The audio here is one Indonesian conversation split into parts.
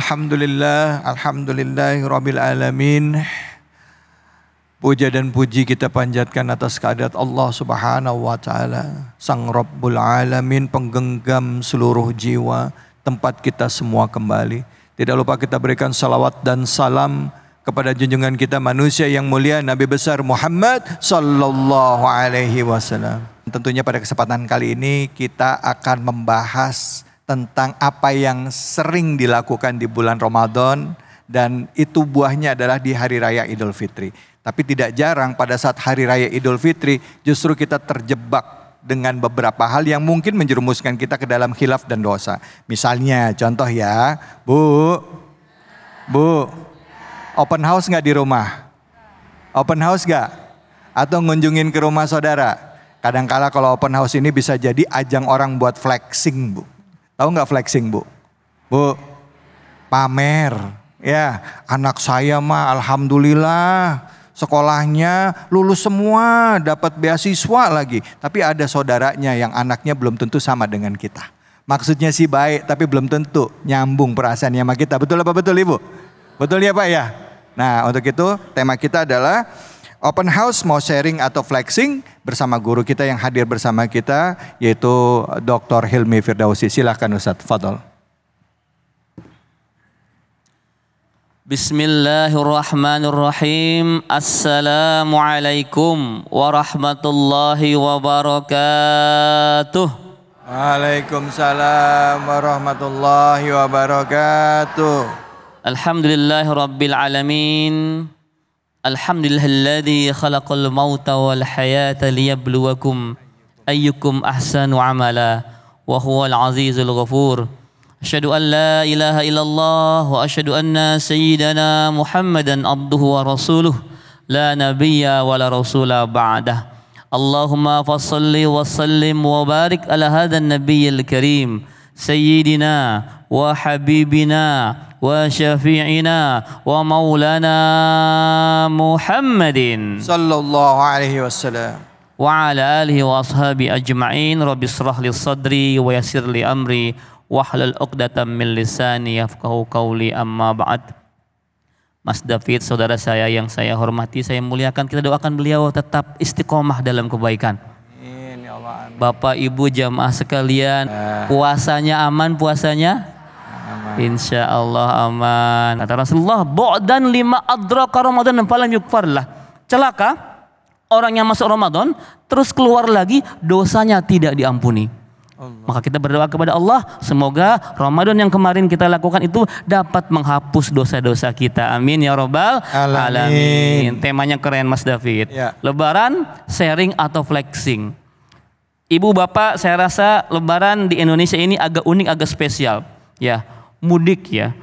Alhamdulillahirabbil alamin. Puja dan puji kita panjatkan atas kehadirat Allah Subhanahu wa taala, Sang Rabbul Alamin, penggenggam seluruh jiwa, tempat kita semua kembali. Tidak lupa kita berikan salawat dan salam kepada junjungan kita manusia yang mulia, Nabi besar Muhammad sallallahu alaihi wasallam. Tentunya pada kesempatan kali ini kita akan membahas tentang apa yang sering dilakukan di bulan Ramadan, dan itu buahnya adalah di hari raya Idul Fitri. Tapi tidak jarang pada saat hari raya Idul Fitri justru kita terjebak dengan beberapa hal yang mungkin menjerumuskan kita ke dalam khilaf dan dosa. Misalnya contoh ya, Bu, open house nggak di rumah? Open house nggak? Atau ngunjungin ke rumah saudara? Kadangkala kalau open house ini bisa jadi ajang orang buat flexing, Bu. Tahu nggak flexing, Bu? Bu, pamer. Ya, anak saya mah alhamdulillah sekolahnya lulus semua, dapat beasiswa lagi. Tapi ada saudaranya yang anaknya belum tentu sama dengan kita. Maksudnya sih baik, tapi belum tentu nyambung perasaannya sama kita. Betul apa betul, Ibu? Betul ya Pak ya? Nah, untuk itu tema kita adalah open house, mau sharing atau flexing, bersama guru kita yang hadir bersama kita, yaitu Dr. Hilmi Firdausi. Silahkan Ustadz, fadhol. Bismillahirrahmanirrahim. Assalamualaikum warahmatullahi wabarakatuh. Waalaikumsalam warahmatullahi wabarakatuh. Alhamdulillahi rabbil alamin. Alhamdulillahilladzi khalaqal mauta wal hayata liyabluwakum ayyukum ahsanu amala wa huwal azizul ghafur. Asyhadu an la ilaha illallah wa asyhadu anna sayyidana Muhammadan abduhu wa rasuluh la nabiyya wa la rasula ba'dah. Allahumma fassalli wa sallim wa barik ala hadzal nabiyyil karim sayyidina wa habibina wa syafi'ina wa maulana Muhammadin sallallahu alaihi wasallam wa ala alihi wa ashabi ajma'in. Rabbi shrah li sadri wa yassir li amri wahlul 'uqdatam min lisani yafqahu qawli, amma ba'd. Mas David, saudara saya yang saya hormati, saya muliakan, kita doakan beliau tetap istiqomah dalam kebaikan. Amin ya Allah. Amin. Bapak Ibu jamaah sekalian, puasanya aman, puasanya? Aman. Insya Allah aman. Kata Rasulullah, bu'dan lima adraka Ramadan falam yukfarlah. Celaka orang yang masuk Ramadan terus keluar lagi, dosanya tidak diampuni. Allah. Maka kita berdoa kepada Allah, semoga Ramadan yang kemarin kita lakukan itu dapat menghapus dosa-dosa kita. Amin ya Rabbal alamin. Temanya keren Mas David. Ya. Lebaran, sharing atau flexing. Ibu bapak, saya rasa Lebaran di Indonesia ini agak unik, agak spesial. Ya, mudik ya.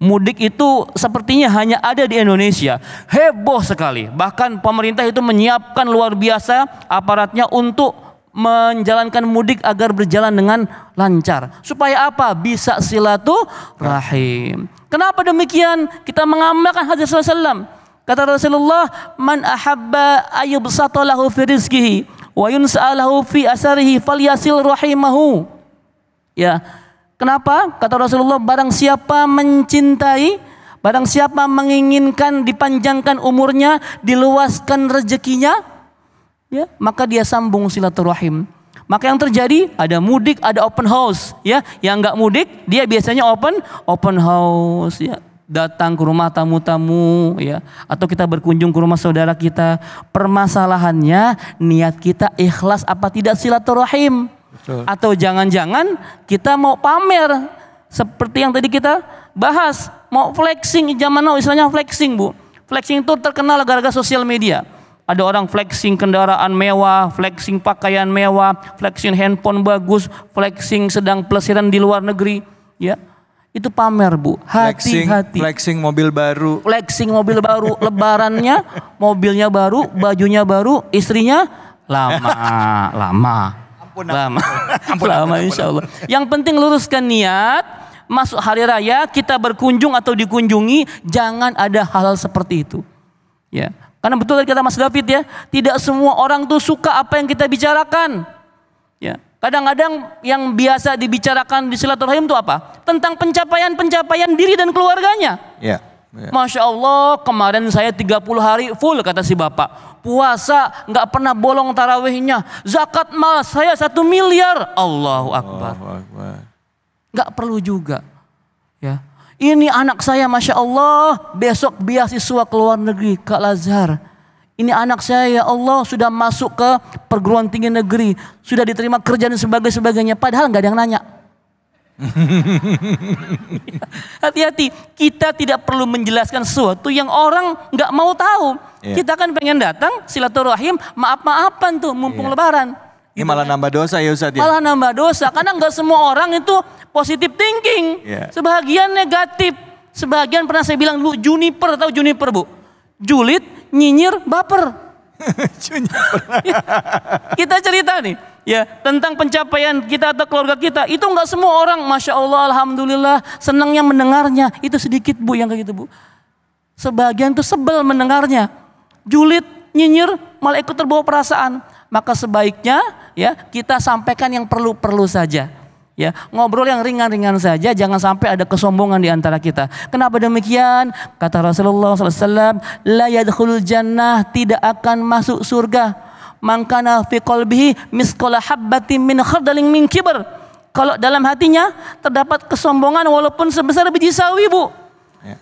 Mudik itu sepertinya hanya ada di Indonesia. Heboh sekali. Bahkan pemerintah itu menyiapkan luar biasa aparatnya untuk menjalankan mudik agar berjalan dengan lancar. Supaya apa? Bisa silaturahim. Kenapa demikian? Kita mengamalkan hadis Rasulullah. Kata Rasulullah, man ahabba ayyubsata lahu fi rizqihi wa yunsa'alahu fi asarihi falyasil rahimahu. Ya. Kenapa? Kata Rasulullah, barang siapa mencintai, barang siapa menginginkan dipanjangkan umurnya, diluaskan rezekinya, ya, maka dia sambung silaturahim. Maka yang terjadi ada mudik, ada open house, ya. Yang enggak mudik dia biasanya open house, ya. Datang ke rumah tamu-tamu, ya. Atau kita berkunjung ke rumah saudara kita. Permasalahannya niat kita ikhlas apa tidak silaturahim. Betul. Atau jangan-jangan kita mau pamer seperti yang tadi kita bahas, mau flexing. Zaman now istilahnya flexing, Bu. Flexing itu terkenal gara-gara sosial media. Ada orang flexing kendaraan mewah, flexing pakaian mewah, flexing handphone bagus, flexing sedang pelesiran di luar negeri, ya. Itu pamer, Bu. Hati-hati. Flexing mobil baru. Flexing mobil baru, lebarannya mobilnya baru, bajunya baru, istrinya lama. Lama insya Allah. Yang penting luruskan niat. Masuk hari raya kita berkunjung atau dikunjungi, jangan ada hal-hal seperti itu, ya. Karena betul kata Mas David ya, tidak semua orang tuh suka apa yang kita bicarakan. Ya, Kadang-kadang yang biasa dibicarakan di silaturahim itu apa? Tentang pencapaian-pencapaian diri dan keluarganya. Ya. Masya Allah, kemarin saya 30 hari full kata si bapak. Puasa nggak pernah bolong tarawihnya. Zakat mal saya 1 miliar. Allahu Akbar. Nggak perlu juga. Ya. Ini anak saya Masya Allah besok beasiswa ke luar negeri ke Al-Azhar. Ini anak saya ya Allah sudah masuk ke perguruan tinggi negeri. Sudah diterima kerja dan sebagainya. Padahal nggak ada yang nanya. Hati-hati, kita tidak perlu menjelaskan sesuatu yang orang nggak mau tahu. Kita kan pengen datang silaturahim, maaf-maafan tuh mumpung lebaran. Ini malah nambah dosa ya Ustadz ya? Malah nambah dosa, karena nggak semua orang itu positive thinking. Sebagian negatif, sebagian pernah saya bilang dulu juniper, tahu juniper Bu? Julid, nyinyir, baper. Kita cerita nih. Ya, tentang pencapaian kita atau keluarga kita, itu enggak semua orang, Masya Allah, Alhamdulillah, senangnya mendengarnya. Itu sedikit Bu yang kayak gitu Bu. Sebagian tuh sebel mendengarnya. Julid, nyinyir, malah ikut terbawa perasaan. Maka sebaiknya ya kita sampaikan yang perlu-perlu saja. Ya, ngobrol yang ringan-ringan saja, jangan sampai ada kesombongan di antara kita. Kenapa demikian? Kata Rasulullah SAW, la yadkhulul jannah, tidak akan masuk surga. Mangkana fi qalbihi misqala habbatin min khardalin min kibr. Kalau dalam hatinya terdapat kesombongan walaupun sebesar biji sawi Bu.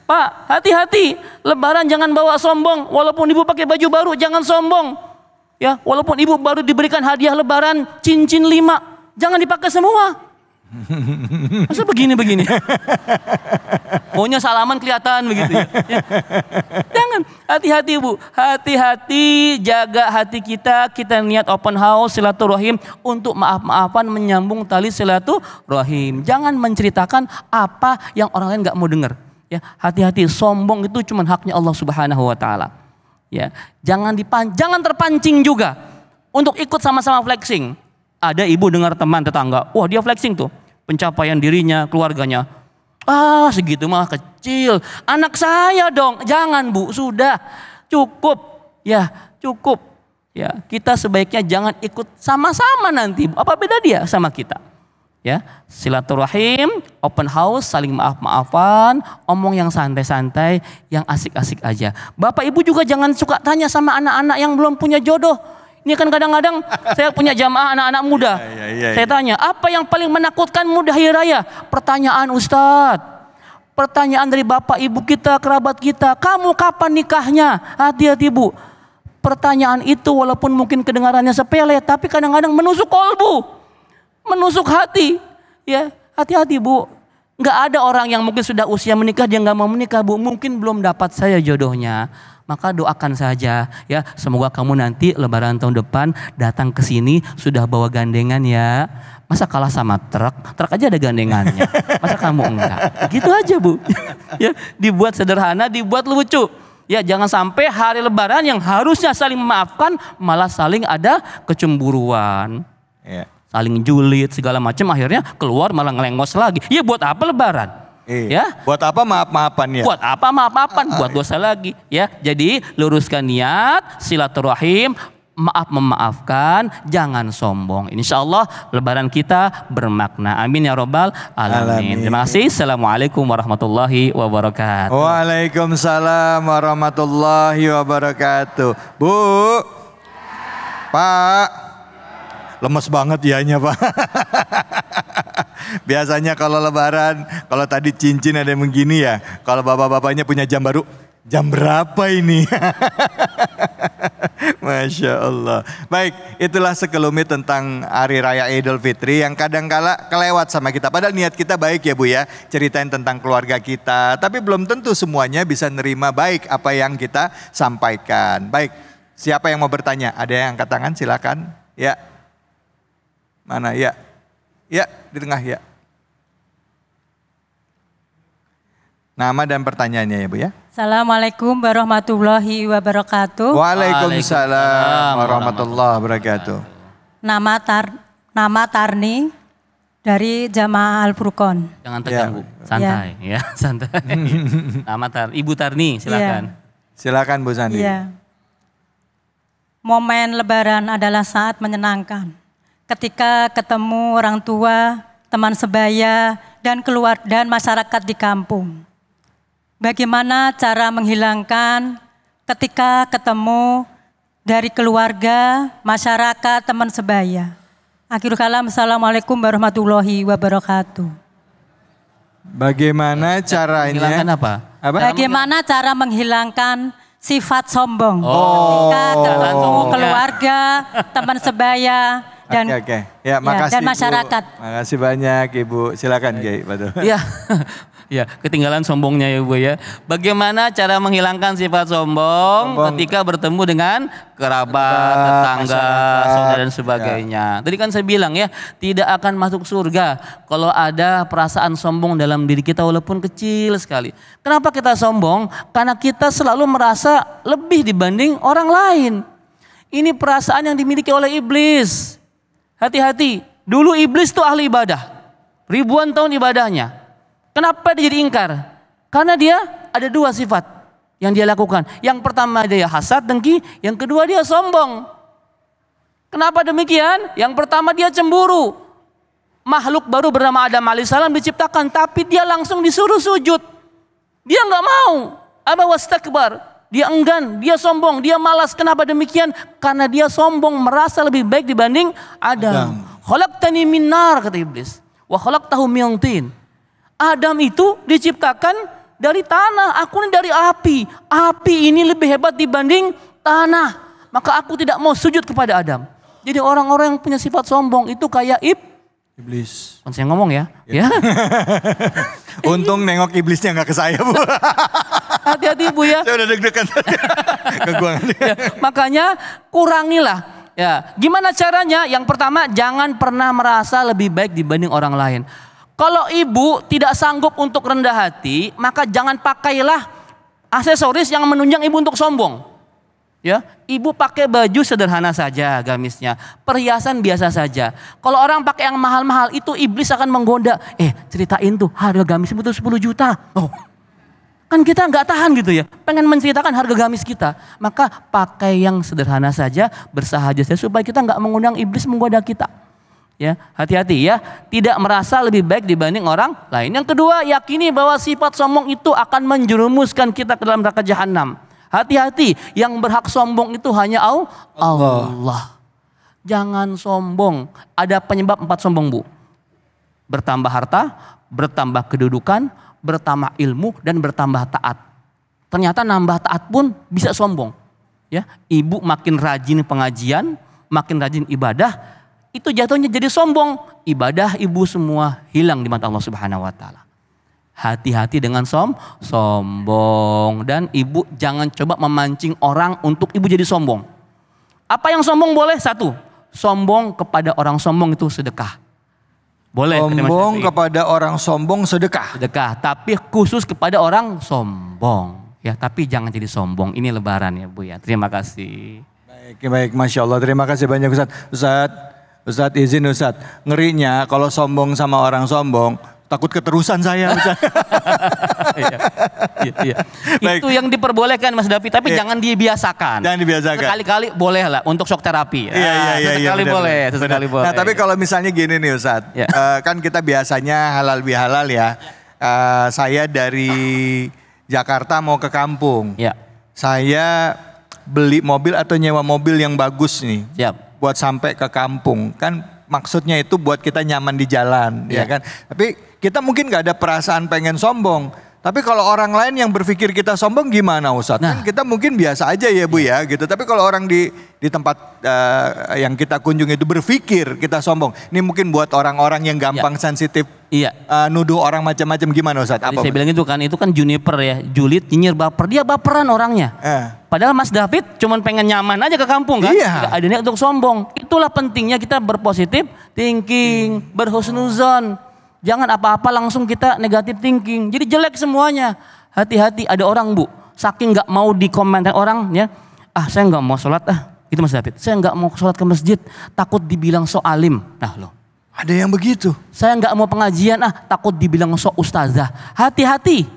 Pak, hati-hati, lebaran jangan bawa sombong. Walaupun ibu pakai baju baru jangan sombong. Ya, walaupun ibu baru diberikan hadiah lebaran cincin 5, jangan dipakai semua. Masa begini-begini? Maunya salaman kelihatan begitu ya. Jangan, hati-hati Bu. Hati-hati, jaga hati kita. Kita niat open house, silaturahim untuk maaf-maafan, menyambung tali silaturahim. Jangan menceritakan apa yang orang lain gak mau dengar. Ya, hati-hati, sombong itu cuma haknya Allah Subhanahu wa taala. Ya, jangan terpancing juga untuk ikut sama-sama flexing. Ada ibu dengar teman tetangga, wah dia flexing tuh, pencapaian dirinya, keluarganya. Ah segitu mah kecil, anak saya dong. Jangan Bu, sudah cukup. Ya cukup. Ya, kita sebaiknya jangan ikut sama-sama nanti. Apa beda dia sama kita? Ya, silaturahim, open house, saling maaf-maafan, omong yang santai-santai, yang asik-asik aja. Bapak Ibu juga jangan suka tanya sama anak-anak yang belum punya jodoh. Ini kan kadang-kadang saya punya jamaah anak-anak muda. Saya tanya, apa yang paling menakutkanmu di hari raya? Pertanyaan Ustadz. Pertanyaan dari bapak ibu kita, kerabat kita. Kamu kapan nikahnya? Hati-hati Bu. Pertanyaan itu walaupun mungkin kedengarannya sepele, tapi kadang-kadang menusuk kolbu. Menusuk hati. Ya, hati-hati Bu. Nggak ada orang yang mungkin sudah usia menikah, dia nggak mau menikah Bu. Mungkin belum dapat saya jodohnya. Maka doakan saja ya, semoga kamu nanti lebaran tahun depan datang ke sini sudah bawa gandengan ya. Masa kalah sama truk? Truk aja ada gandengannya. Masa kamu enggak? Gitu aja Bu. Ya, dibuat sederhana, dibuat lucu. Ya, jangan sampai hari lebaran yang harusnya saling memaafkan malah saling ada kecemburuan. Saling julid segala macam, akhirnya keluar malah ngelengos lagi. Ya buat apa lebaran? Ya, buat apa maaf-maafan ya? Buat apa maaf-maafan? Buat dosa lagi. Ya, jadi luruskan niat, silaturahim, maaf memaafkan, jangan sombong. Insya Allah Lebaran kita bermakna. Amin ya robbal alamin. Terima kasih. Assalamualaikum warahmatullahi wabarakatuh. Waalaikumsalam warahmatullahi wabarakatuh. Bu, Pak, lemes banget ianya Pak. Biasanya kalau lebaran, kalau tadi cincin ada yang begini ya. Kalau bapak-bapaknya punya jam baru, jam berapa ini? Masya Allah. Baik, itulah sekelumit tentang Hari Raya Idul Fitri yang kadang-kala kelewat sama kita. Padahal niat kita baik ya Bu ya. Ceritain tentang keluarga kita. Tapi belum tentu semuanya bisa nerima baik apa yang kita sampaikan. Baik, siapa yang mau bertanya? Ada yang angkat tangan silakan. Ya. Mana ya? Ya, di tengah ya. Nama dan pertanyaannya ya Bu ya. Assalamualaikum warahmatullahi wabarakatuh. Waalaikumsalam warahmatullahi wabarakatuh. Nama Tarni dari Jamaah Al-Furqon. Jangan tegang Bu, santai ya, santai. Nama Ibu Tarni, silakan. Silakan Bu Sandi. Momen lebaran adalah saat menyenangkan. ketika ketemu orang tua, teman sebaya, dan masyarakat di kampung. Bagaimana cara menghilangkan ketika ketemu dari keluarga, masyarakat, teman sebaya. Akhirul kalam, assalamualaikum warahmatullahi wabarakatuh. Bagaimana caranya? Menghilangkan apa? Bagaimana cara menghilangkan sifat sombong ketika ketemu keluarga, teman sebaya, dan Oke. Ya, makasih, dan masyarakat. Bu. Makasih banyak Ibu. Silakan Kiai. Ya, ya, ketinggalan sombongnya ya Bu ya. Bagaimana cara menghilangkan sifat sombong ketika bertemu dengan kerabat, tetangga, saudara dan sebagainya. Tadi kan saya bilang ya, tidak akan masuk surga kalau ada perasaan sombong dalam diri kita walaupun kecil sekali. Kenapa kita sombong? Karena kita selalu merasa lebih dibanding orang lain. Ini perasaan yang dimiliki oleh iblis. Hati-hati, dulu iblis itu ahli ibadah. Ribuan tahun ibadahnya. Kenapa dia jadi ingkar? Karena dia ada dua sifat yang dia lakukan. Yang pertama dia hasad, dengki. Yang kedua dia sombong. Kenapa demikian? Yang pertama dia cemburu. Makhluk baru bernama Adam alaihissalam diciptakan. Tapi dia langsung disuruh sujud. Dia nggak mau. Aba wastakbar. Dia enggan, dia sombong, dia malas. Kenapa demikian? Karena dia sombong, merasa lebih baik dibanding Adam. Khalaqtani min nar, kata iblis. Wa khalaqtahu min tin. Adam itu diciptakan dari tanah, aku ini dari api. Api ini lebih hebat dibanding tanah. Maka aku tidak mau sujud kepada Adam. Jadi orang-orang yang punya sifat sombong itu kayak iblis. Kan saya ngomong ya. Ya. Untung nengok iblisnya nggak ke saya, Bu. Hati-hati Bu ya. Saya udah deg-degan. Ya, makanya kurangilah. Ya, gimana caranya? Yang pertama, jangan pernah merasa lebih baik dibanding orang lain. Kalau ibu tidak sanggup untuk rendah hati, maka jangan pakailah aksesoris yang menunjang ibu untuk sombong. Ya, ibu pakai baju sederhana saja gamisnya, perhiasan biasa saja. Kalau orang pakai yang mahal-mahal itu iblis akan menggoda. Ceritain tuh harga gamis itu 10 juta. Oh, kan kita nggak tahan gitu ya, pengen menceritakan harga gamis kita. Maka pakai yang sederhana saja, bersahaja saja supaya kita nggak mengundang iblis menggoda kita. Ya, hati-hati ya, tidak merasa lebih baik dibanding orang lain. Yang kedua, yakini bahwa sifat sombong itu akan menjerumuskan kita ke dalam neraka jahanam. Hati-hati, yang berhak sombong itu hanya Allah. Jangan sombong. Ada penyebab 4 sombong, Bu. Bertambah harta, bertambah kedudukan, bertambah ilmu, dan bertambah taat. Ternyata nambah taat pun bisa sombong. Ya, ibu makin rajin pengajian, makin rajin ibadah, itu jatuhnya jadi sombong. Ibadah ibu semua hilang di mata Allah Subhanahu wa taala. Hati-hati dengan sombong. Dan ibu jangan coba memancing orang untuk ibu jadi sombong. Apa yang sombong boleh? 1, sombong kepada orang sombong itu sedekah. Boleh. Sombong kepada orang sombong sedekah. Sedekah, tapi khusus kepada orang sombong. Ya, tapi jangan jadi sombong. Ini lebaran ya Bu ya. Terima kasih. Baik, Masya Allah. Terima kasih banyak Ustadz izin Ustadz. Ngerinya kalau sombong sama orang sombong, takut keterusan saya. Iya. Itu yang diperbolehkan Mas David, tapi jangan dibiasakan. Jangan dibiasakan. Sekali-kali boleh lah untuk shock terapi. Iya. Sesekali boleh. Nah, tapi kalau misalnya gini nih Ustadz, kan kita biasanya halal bihalal ya. Saya dari Jakarta mau ke kampung. Ya. Saya beli mobil atau nyewa mobil yang bagus nih. Siap. Buat sampai ke kampung. Kan maksudnya itu buat kita nyaman di jalan, ya kan. Tapi kita mungkin gak ada perasaan pengen sombong. Tapi kalau orang lain yang berpikir kita sombong gimana Ustadz? Kan kita mungkin biasa aja ya Bu ya gitu. Tapi kalau orang di tempat yang kita kunjungi itu berpikir kita sombong. Ini mungkin buat orang-orang yang gampang sensitif. Nuduh orang macam-macam gimana Ustadz? Saya bilang itu kan Juniper ya. Julid, nyinyir, baper. Dia baperan orangnya. Padahal Mas David cuman pengen nyaman aja ke kampung kan. Gak ada niat untuk sombong. Itulah pentingnya kita berpositif thinking, berhusnuzon. Jangan apa-apa langsung kita negatif thinking. Jadi jelek semuanya. Hati-hati, ada orang Bu, saking gak mau dikomentar orang ya. Saya gak mau sholat Itu Mas David. Saya gak mau sholat ke masjid, takut dibilang so alim. Nah loh. Ada yang begitu. Saya gak mau pengajian, takut dibilang so ustazah. Hati-hati.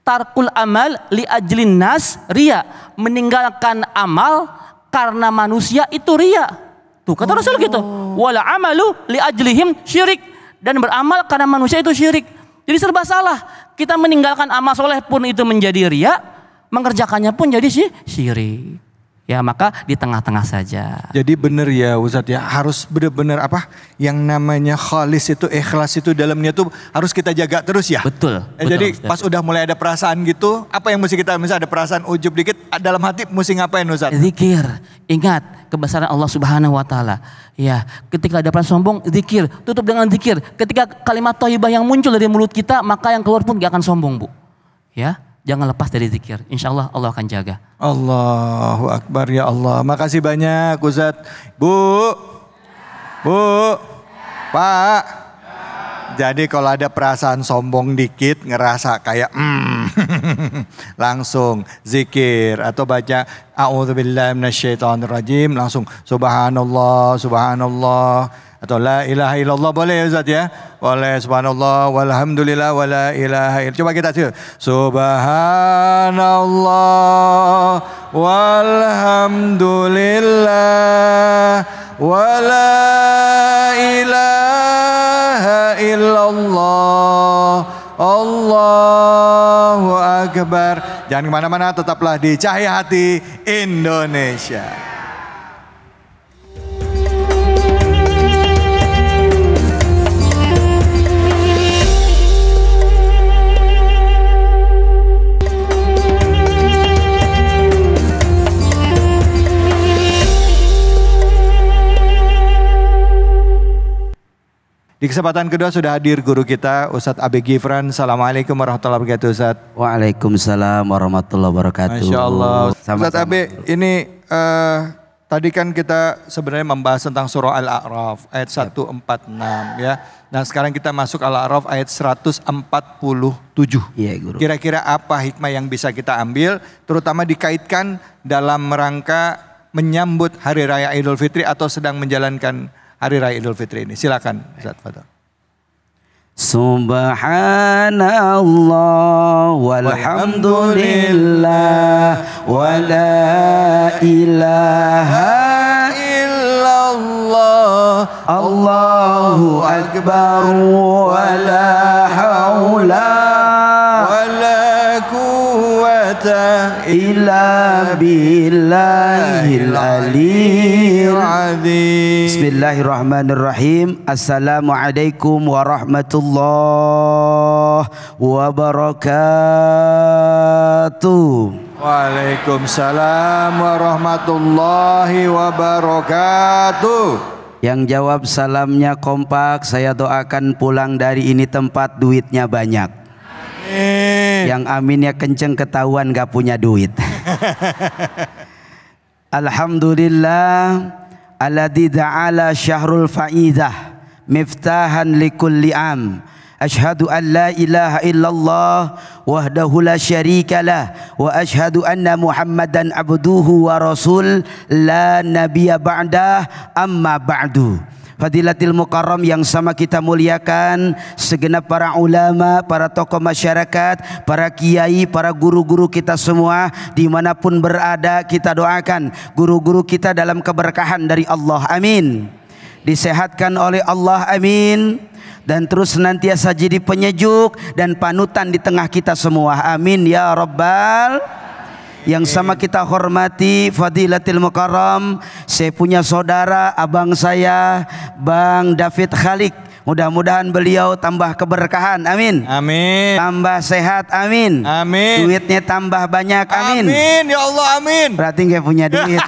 Tarkul amal li ajlin nas ria. Meninggalkan amal karena manusia itu ria. Tuh kata Rasul gitu. wal amalu li ajlihim syirik, dan beramal karena manusia itu syirik. Jadi serba salah. Kita meninggalkan amal soleh pun itu menjadi riya, mengerjakannya pun jadi syirik. Ya maka di tengah-tengah saja. Jadi benar ya Ustadz ya, harus benar-benar apa yang namanya khalis itu, ikhlas itu dalamnya tuh harus kita jaga terus ya. Betul. Jadi Ustaz. pas udah mulai ada perasaan gitu, apa yang mesti kita, misalnya ada perasaan ujub dikit dalam hati, mesti ngapain Ustadz? Zikir, ingat kebesaran Allah Subhanahu Wa Taala. Ya, ketika ada perasaan sombong, zikir, tutup dengan zikir. Ketika kalimat thayyibah yang muncul dari mulut kita, maka yang keluar pun gak akan sombong, Bu. Ya. Jangan lepas dari zikir. Insya Allah Allah akan jaga. Allahu Akbar ya Allah. Makasih banyak Ustadz. Bu. Pak. Jadi kalau ada perasaan sombong dikit, ngerasa kayak langsung zikir atau baca a'udzubillahi minasyaitonirrajim, langsung subhanallah, subhanallah. Atau la ilaha illallah boleh ya Ustaz ya? Boleh, subhanallah walhamdulillah wala ilaha illallah. Coba kita sih. Subhanallah walhamdulillah wala ilaha illallah. Allahu Akbar. Jangan kemana-mana, tetaplah di Cahaya Hati Indonesia. Di kesempatan kedua sudah hadir guru kita Ustadz Abi Gifran. Assalamualaikum warahmatullahi wabarakatuh Ustadz. Waalaikumsalam warahmatullahi wabarakatuh. Masya Allah. Sama-sama. Ustadz Abi, ini tadi kan kita sebenarnya membahas tentang surah Al-A'raf ayat 146 ya. Nah sekarang kita masuk Al-A'raf ayat 147. Iya guru. Kira-kira apa hikmah yang bisa kita ambil, terutama dikaitkan dalam rangka menyambut Hari Raya Idul Fitri atau sedang menjalankan Hari Raya Idul Fitri ini. Silakan Ustaz Fadl. Subhanallah walhamdulillah wala ilaha illallah Allahu akbar wala haula wala quwwata illa billahil aliyyil azim. Bismillahirrahmanirrahim. Assalamualaikum warahmatullahi wabarakatuh. Waalaikumsalam warahmatullahi wabarakatuh. Yang jawab salamnya kompak, saya doakan pulang dari ini tempat duitnya banyak. Yang aminnya kenceng ketahuan gak punya duit. Alhamdulillah alladzi da'ala syahrul fa'idah miftahan likulli am. Ashhadu an la ilaha illallah wahdahu la syarikalah wa ashhadu anna Muhammadan abduhu wa rasul la nabiyya ba'dah amma ba'du. Fadilatil Mukarram yang sama kita muliakan, segenap para ulama, para tokoh masyarakat, para kiai, para guru-guru kita semua dimanapun berada, kita doakan guru-guru kita dalam keberkahan dari Allah, amin. Disehatkan oleh Allah, amin. Dan terus senantiasa jadi penyejuk dan panutan di tengah kita semua, amin ya rabbal. Yang sama kita hormati Fadilatil Mukarram, saya punya saudara abang saya Bang David Khalik. Mudah-mudahan beliau tambah keberkahan, amin. Amin. Tambah sehat, amin. Amin. Duitnya tambah banyak, amin. Amin ya Allah, amin. Berarti nggak punya duit.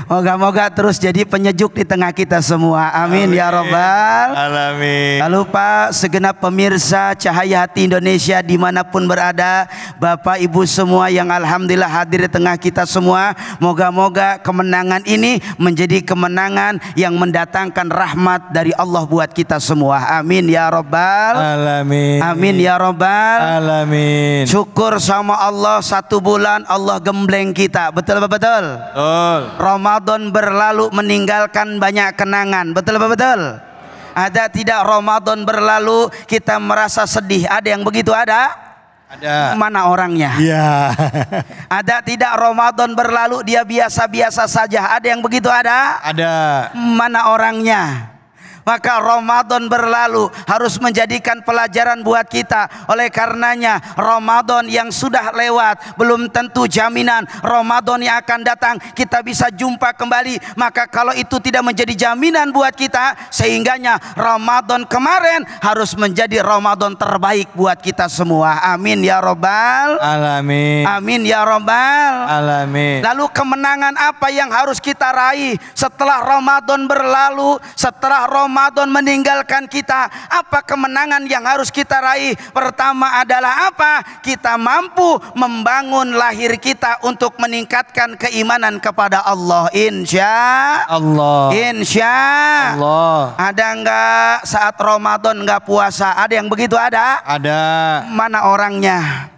Moga-moga terus jadi penyejuk di tengah kita semua, amin, ya rabbal alamin. Lalu Pak, segenap pemirsa Cahaya Hati Indonesia dimanapun berada, Bapak Ibu semua yang alhamdulillah hadir di tengah kita semua, moga-moga kemenangan ini menjadi kemenangan yang mendatangkan rahmat dari Allah buat kita semua, amin ya rabbal alamin. Amin ya rabbal alamin. Syukur sama Allah, 1 bulan Allah gembleng kita, betul apa betul? Betul. Ramadan berlalu meninggalkan banyak kenangan, betul apa betul? Ada tidak Ramadan berlalu kita merasa sedih? Ada yang begitu? Ada? Ada. Mana orangnya? Iya. Ada tidak Ramadan berlalu dia biasa-biasa saja? Ada yang begitu ada? Ada. Mana orangnya? Maka Ramadan berlalu harus menjadikan pelajaran buat kita. Oleh karenanya Ramadan yang sudah lewat belum tentu jaminan Ramadan yang akan datang kita bisa jumpa kembali. Maka kalau itu tidak menjadi jaminan buat kita, sehingganya Ramadan kemarin harus menjadi Ramadan terbaik buat kita semua. Amin ya Rabbal Alamin. Amin ya Rabbal Alamin. Lalu kemenangan apa yang harus kita raih setelah Ramadan berlalu, setelah Ramadan meninggalkan kita? Apa kemenangan yang harus kita raih? Pertama adalah apa? Kita mampu membangun lahir kita untuk meningkatkan keimanan kepada Allah. Insya Allah. Insya Allah. Ada enggak saat Ramadan enggak puasa? Ada yang begitu ada? Ada. Mana orangnya?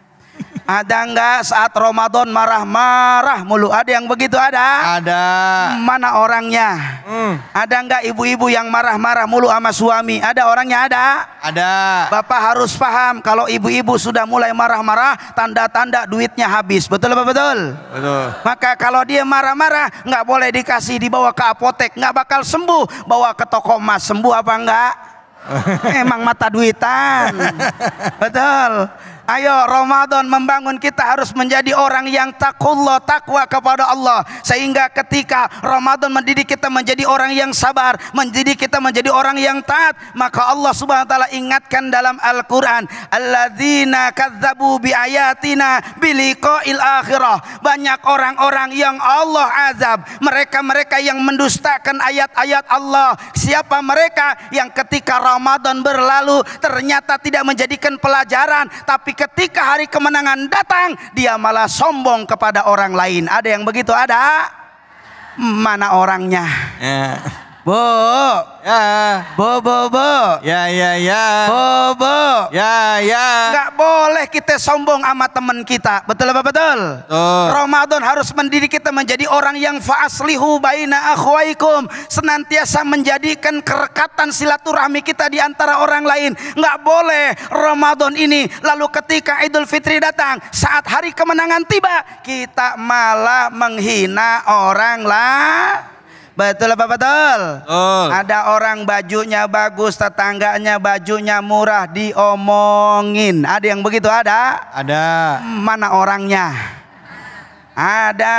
Ada enggak saat Ramadan marah-marah mulu? Ada yang begitu ada? Ada. Mana orangnya? Ada enggak ibu-ibu yang marah-marah mulu sama suami? Ada orangnya ada? Ada. Bapak harus paham kalau ibu-ibu sudah mulai marah-marah, tanda-tanda duitnya habis. Betul apa betul? Betul. Maka kalau dia marah-marah nggak boleh dikasih, dibawa ke apotek, nggak bakal sembuh. Bawa ke toko emas, sembuh apa enggak? Emang mata duitan. Betul. Ayo Ramadan membangun kita harus menjadi orang yang takwa kepada Allah. Sehingga ketika Ramadan mendidik kita menjadi orang yang sabar, mendidik kita menjadi orang yang taat, maka Allah Subhanahu wa taala ingatkan dalam Al-Qur'an, alladzina kadzdzabu biayatina biliqa'il akhirah. Banyak orang-orang yang Allah azab, mereka-mereka yang mendustakan ayat-ayat Allah. Siapa mereka? Yang ketika Ramadan berlalu ternyata tidak menjadikan pelajaran, tapi ketika hari kemenangan datang dia malah sombong kepada orang lain. Ada yang begitu ada? Mana orangnya? Ya. Bu, Ya. bu. Ya. Bu. Ya. Nggak boleh kita sombong sama teman kita. Betul apa betul? Betul. Ramadan harus mendidik kita menjadi orang yang fa'aslihu baina akhwaikum, senantiasa menjadikan kerekatan silaturahmi kita di antara orang lain. Nggak boleh Ramadan ini lalu ketika Idul Fitri datang, saat hari kemenangan tiba, kita malah menghina orang lah. Betul apa betul? Betul. Ada orang bajunya bagus, tetangganya bajunya murah, diomongin. Ada yang begitu ada? Ada. Mana orangnya? Ada.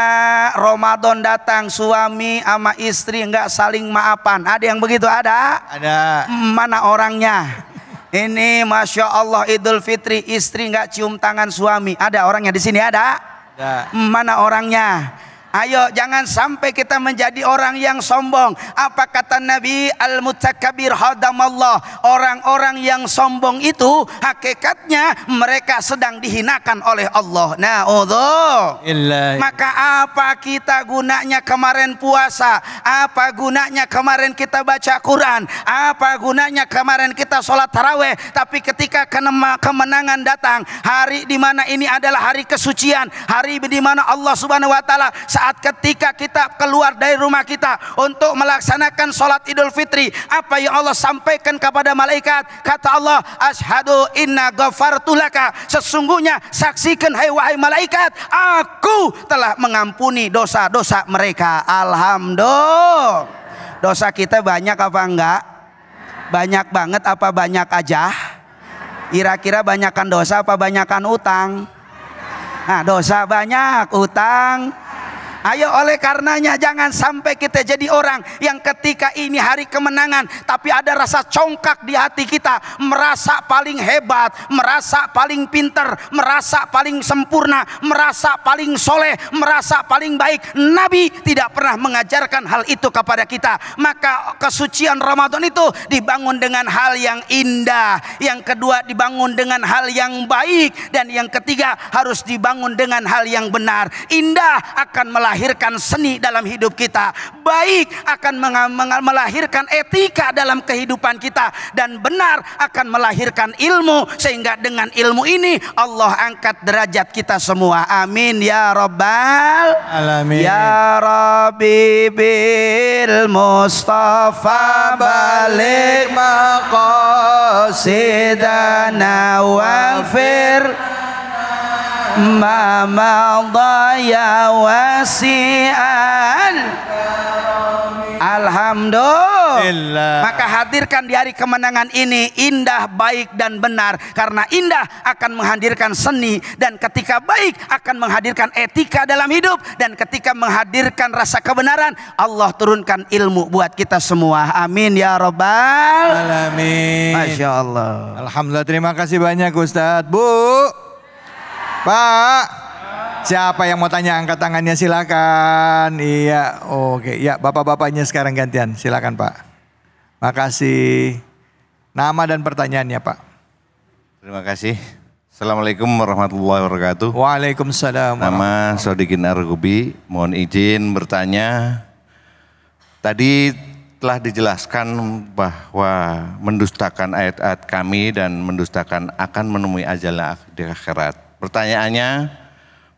Ramadan datang, suami sama istri nggak saling maafan. Ada yang begitu ada? Ada. Mana orangnya? Ini Masya Allah Idul Fitri, istri nggak cium tangan suami. Ada orangnya di sini ada? Ada. Mana orangnya? Ayo jangan sampai kita menjadi orang yang sombong. Apa kata Nabi? Al-mutakabir hadamallah. Orang-orang yang sombong itu hakikatnya mereka sedang dihinakan oleh Allah. Na'udzu. Maka apa kita gunanya kemarin puasa? Apa gunanya kemarin kita baca Quran? Apa gunanya kemarin kita sholat taraweh? Tapi ketika kemenangan datang, hari di mana ini adalah hari kesucian, hari di mana Allah Subhanahu wa taala saat ketika kita keluar dari rumah kita untuk melaksanakan sholat Idul Fitri, apa yang Allah sampaikan kepada malaikat? Kata Allah, asyhadu inna ghafartu laka, sesungguhnya saksikan hai wahai malaikat, aku telah mengampuni dosa-dosa mereka. Alhamdulillah. Dosa kita banyak apa enggak? Banyak banget apa banyak aja? Kira-kira banyakan dosa apa banyakan utang? Nah, dosa banyak, utang. Ayo oleh karenanya jangan sampai kita jadi orang yang ketika ini hari kemenangan tapi ada rasa congkak di hati kita, merasa paling hebat, merasa paling pinter, merasa paling sempurna, merasa paling soleh, merasa paling baik. Nabi tidak pernah mengajarkan hal itu kepada kita. Maka kesucian Ramadan itu dibangun dengan hal yang indah, yang kedua dibangun dengan hal yang baik, dan yang ketiga harus dibangun dengan hal yang benar. Indah akan melahirkan seni dalam hidup kita, baik akan melahirkan etika dalam kehidupan kita, dan benar akan melahirkan ilmu, sehingga dengan ilmu ini Allah angkat derajat kita semua. Amin ya rabbal alamin. Ya Rabbi bil Mustafa balik maqasidana wafir ma madaya wasi'an. Alhamdulillah. Maka hadirkan di hari kemenangan ini indah, baik dan benar. Karena indah akan menghadirkan seni, dan ketika baik akan menghadirkan etika dalam hidup, dan ketika menghadirkan rasa kebenaran, Allah turunkan ilmu buat kita semua. Amin ya rabbal alamin. Masya Allah. Alhamdulillah, terima kasih banyak Ustadz. Bu, Pak, siapa yang mau tanya angkat tangannya silakan. Iya, oke. Ya, bapak-bapaknya sekarang gantian. Silakan Pak. Makasih. Nama dan pertanyaannya Pak. Terima kasih. Assalamualaikum warahmatullahi wabarakatuh. Waalaikumsalam. Nama Sodikin Argubi. Mohon izin bertanya. Tadi telah dijelaskan bahwa mendustakan ayat-ayat kami dan mendustakan akan menemui ajal di akhirat. Pertanyaannya,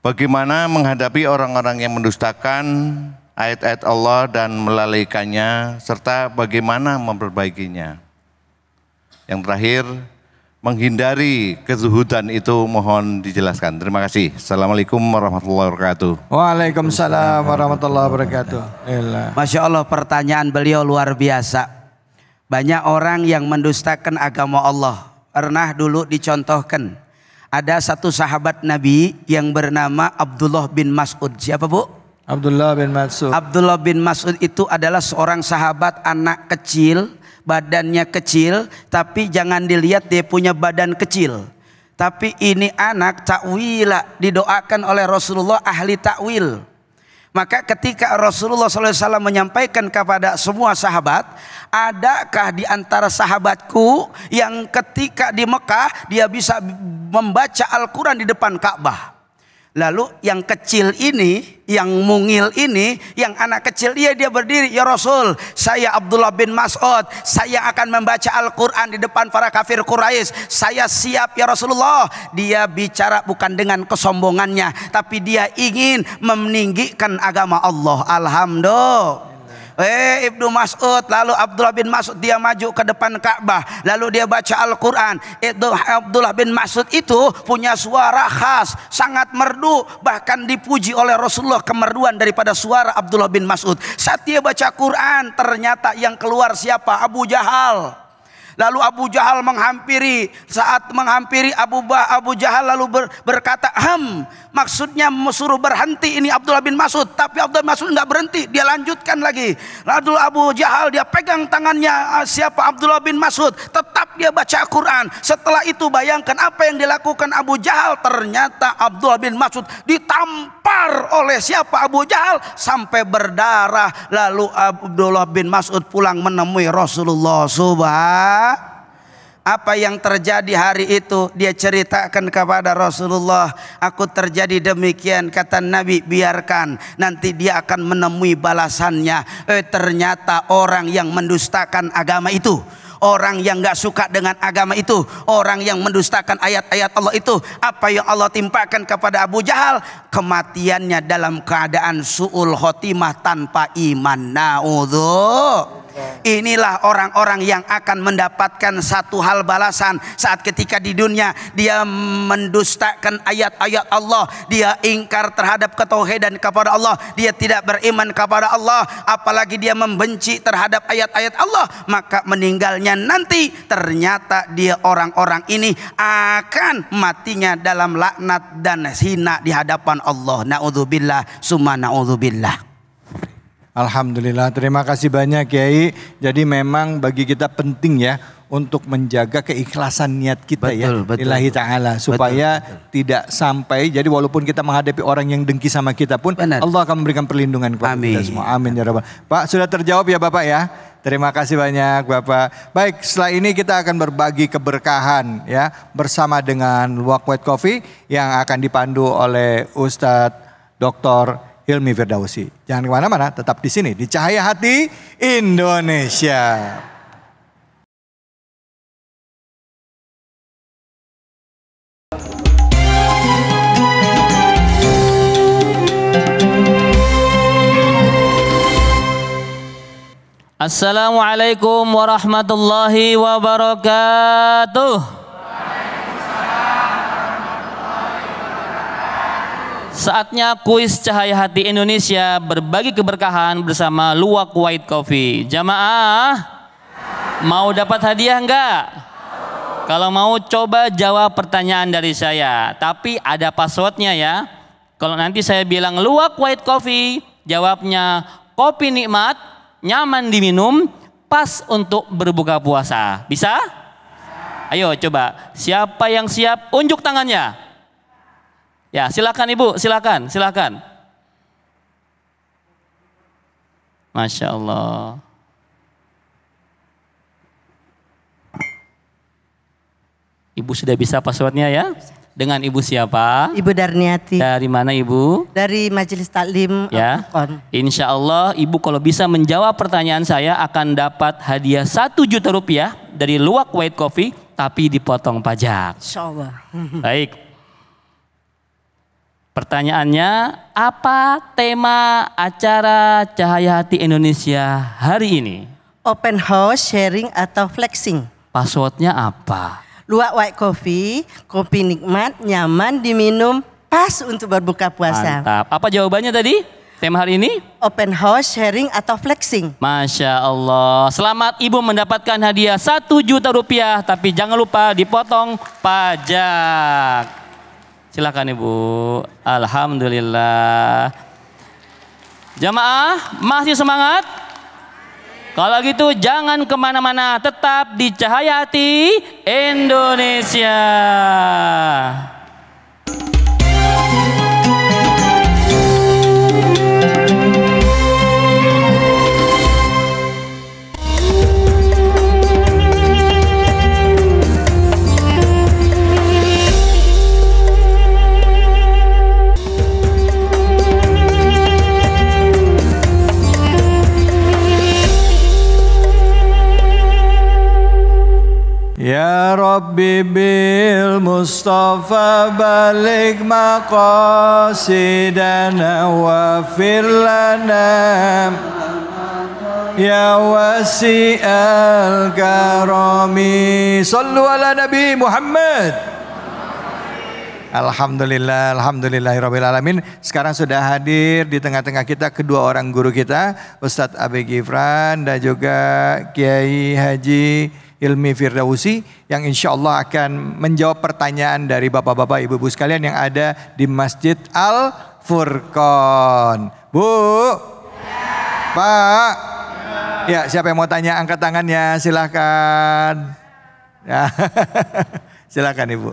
bagaimana menghadapi orang-orang yang mendustakan ayat-ayat Allah dan melalaikannya, serta bagaimana memperbaikinya? Yang terakhir, menghindari kezuhudan itu mohon dijelaskan. Terima kasih. Assalamualaikum warahmatullahi wabarakatuh. Waalaikumsalam warahmatullahi wabarakatuh. Masya Allah, pertanyaan beliau luar biasa. Banyak orang yang mendustakan agama Allah. Pernah dulu dicontohkan. Ada satu sahabat Nabi yang bernama Abdullah bin Mas'ud. Siapa Bu? Abdullah bin Mas'ud. Abdullah bin Mas'ud itu adalah seorang sahabat anak kecil, badannya kecil, tapi jangan dilihat dia punya badan kecil. Tapi ini anak takwila, didoakan oleh Rasulullah ahli takwil. Maka ketika Rasulullah SAW menyampaikan kepada semua sahabat, adakah di antara sahabatku yang ketika di Mekah dia bisa membaca Al-Quran di depan Ka'bah? Lalu yang kecil ini, yang mungil ini, yang anak kecil dia berdiri, ya Rasul, saya Abdullah bin Mas'ud, saya akan membaca Al-Quran di depan para kafir Quraisy. Saya siap ya Rasulullah. Dia bicara bukan dengan kesombongannya, tapi dia ingin meninggikan agama Allah. Alhamdulillah. Ibnu Mas'ud, lalu Abdullah bin Mas'ud dia maju ke depan Ka'bah, lalu dia baca Al-Quran. Abdullah bin Mas'ud itu punya suara khas, sangat merdu, bahkan dipuji oleh Rasulullah kemerduan daripada suara Abdullah bin Mas'ud. Saat dia baca Quran, ternyata yang keluar siapa? Abu Jahal. Lalu Abu Jahal menghampiri. Saat menghampiri Abu Jahal lalu berkata, maksudnya suruh berhenti ini Abdullah bin Mas'ud. Tapi Abdullah bin Mas'ud nggak berhenti, dia lanjutkan lagi. Lalu Abu Jahal dia pegang tangannya siapa? Abdullah bin Mas'ud. Tetap dia baca Quran. Setelah itu bayangkan apa yang dilakukan Abu Jahal. Ternyata Abdullah bin Mas'ud ditampar oleh siapa? Abu Jahal sampai berdarah. Lalu Abdullah bin Mas'ud pulang menemui Rasulullah Apa yang terjadi hari itu? Dia ceritakan kepada Rasulullah, aku terjadi demikian. Kata Nabi, biarkan, nanti dia akan menemui balasannya. Ternyata orang yang mendustakan agama itu, orang yang gak suka dengan agama itu, orang yang mendustakan ayat-ayat Allah itu, apa yang Allah timpakan kepada Abu Jahal? Kematiannya dalam keadaan su'ul khotimah, tanpa iman. Na'udzu. Inilah orang-orang yang akan mendapatkan satu hal balasan saat ketika di dunia dia mendustakan ayat-ayat Allah, dia ingkar terhadap ketauhidan kepada Allah, dia tidak beriman kepada Allah, apalagi dia membenci terhadap ayat-ayat Allah, maka meninggalnya nanti ternyata dia orang-orang ini akan matinya dalam laknat dan hina di hadapan Allah. Na'udzubillah summa na'udzubillah. Alhamdulillah, terima kasih banyak Kiai. Jadi memang bagi kita penting ya untuk menjaga keikhlasan niat kita, betul, ya lillahi ta'ala, supaya tidak sampai, jadi walaupun kita menghadapi orang yang dengki sama kita pun, benar, Allah akan memberikan perlindungan kepada kita semua. Amin ya Rabbal. Pak, sudah terjawab ya Bapak ya. Terima kasih banyak Bapak. Baik, setelah ini kita akan berbagi keberkahan ya bersama dengan Walk White Coffee yang akan dipandu oleh Ustadz Dr. Hilmi Firdausi. Jangan kemana-mana, tetap di sini di Cahaya Hati Indonesia. Assalamualaikum warahmatullahi wabarakatuh. Saatnya kuis Cahaya Hati Indonesia berbagi keberkahan bersama Luwak White Coffee. Jamaah, mau dapat hadiah enggak? Kalau mau coba jawab pertanyaan dari saya. Tapi ada passwordnya ya. Kalau nanti saya bilang Luwak White Coffee, jawabnya kopi nikmat, nyaman diminum, pas untuk berbuka puasa. Bisa? Ayo coba. Siapa yang siap? Unjuk tangannya. Ya, silakan Ibu, silakan. Masya Allah. Ibu sudah bisa passwordnya ya? Dengan Ibu siapa? Ibu Darniati. Dari mana Ibu? Dari Majelis Taklim Ya. Al-Furqan. Insya Allah Ibu kalau bisa menjawab pertanyaan saya akan dapat hadiah 1 juta rupiah dari Luwak White Coffee, tapi dipotong pajak. Insya Allah. Baik. Pertanyaannya, apa tema acara Cahaya Hati Indonesia hari ini? Open house, sharing atau flexing. Passwordnya apa? Luwak White Coffee, kopi nikmat, nyaman diminum, pas untuk berbuka puasa. Mantap. Apa jawabannya tadi? Tema hari ini? Open house, sharing atau flexing. Masya Allah. Selamat Ibu mendapatkan hadiah 1 juta rupiah, tapi jangan lupa dipotong pajak. Silakan Ibu. Alhamdulillah. Jamaah masih semangat? Kalau gitu jangan kemana-mana, tetap di Cahaya Hati Indonesia. Ya Rabbi bil Mustafa balik maqasidana wa firlana ya wasi'al karami. Sallu ala Nabi Muhammad. Alhamdulillah, alhamdulillahirabbil alamin. Sekarang sudah hadir di tengah-tengah kita kedua orang guru kita, Ustadz Abi Gifran dan juga Kiai Haji Ilmi Firdausi, yang insya Allah akan menjawab pertanyaan dari bapak-bapak, ibu-ibu sekalian yang ada di Masjid Al-Furqan. Bu, Pak, ya siapa yang mau tanya angkat tangannya, silahkan. Ya. Silakan Ibu.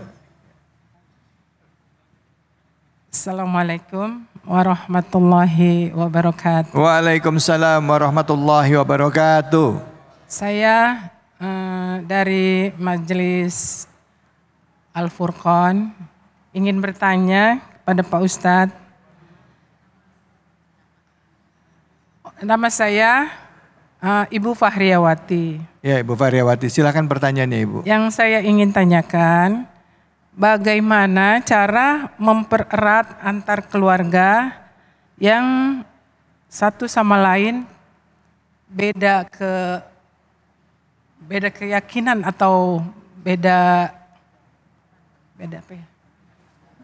Assalamualaikum warahmatullahi wabarakatuh. Waalaikumsalam warahmatullahi wabarakatuh. Saya dari Majelis Al-Furqan ingin bertanya kepada Pak Ustadz. Nama saya Ibu Fahriawati. Ya Ibu Fahriawati, silakan pertanyaannya Ibu. Yang saya ingin tanyakan, bagaimana cara mempererat antar keluarga yang satu sama lain beda keyakinan atau beda apa ya?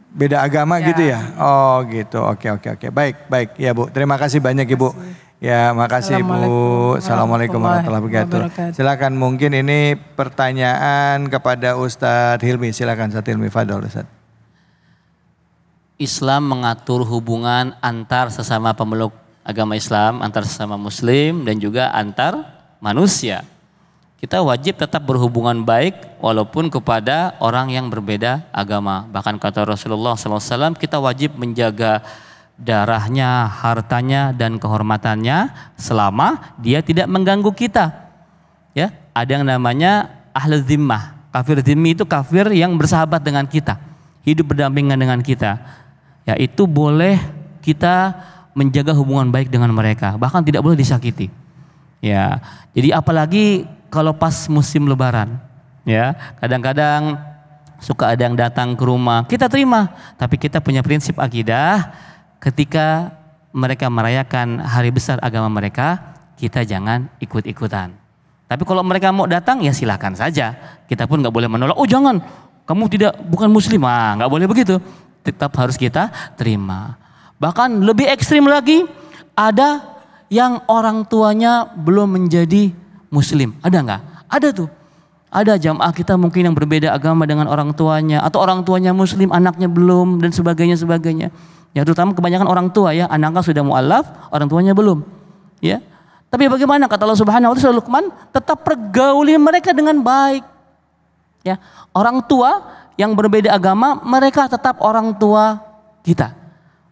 Beda agama ya. Gitu ya? Oh gitu, oke. Baik ya Bu, terima kasih banyak Ibu. Ya makasih Bu. Assalamualaikum warahmatullahi wabarakatuh. Silakan, mungkin ini pertanyaan kepada Ustadz Hilmi. Silakan Ustadz Hilmi, fadhol Ustadz. Islam mengatur hubungan antar sesama pemeluk agama Islam, antar sesama Muslim dan juga antar manusia. Kita wajib tetap berhubungan baik walaupun kepada orang yang berbeda agama. Bahkan kata Rasulullah SAW, kita wajib menjaga darahnya, hartanya dan kehormatannya selama dia tidak mengganggu kita. Ya, ada yang namanya ahli zimmah. Kafir zimmi itu kafir yang bersahabat dengan kita, hidup berdampingan dengan kita. Ya, itu boleh kita menjaga hubungan baik dengan mereka, bahkan tidak boleh disakiti. Ya, jadi apalagi kalau pas musim lebaran, ya kadang-kadang suka ada yang datang ke rumah, kita terima, tapi kita punya prinsip akidah, ketika mereka merayakan hari besar agama mereka, kita jangan ikut-ikutan. Tapi kalau mereka mau datang, ya silakan saja, kita pun nggak boleh menolak. Oh jangan, kamu bukan muslim, nggak boleh begitu. tetap harus kita terima. Bahkan lebih ekstrim lagi, ada yang orang tuanya belum menjadi muslim. Ada nggak? Ada tuh. Ada jamaah kita mungkin yang berbeda agama dengan orang tuanya, atau orang tuanya muslim, anaknya belum, dan sebagainya. Ya, terutama kebanyakan orang tua ya, anaknya sudah mu'alaf, orang tuanya belum. Ya. Tapi bagaimana kata Allah Subhanahu wa taala, Luqman, tetap pergauli mereka dengan baik. Ya. Orang tua yang berbeda agama, mereka tetap orang tua kita.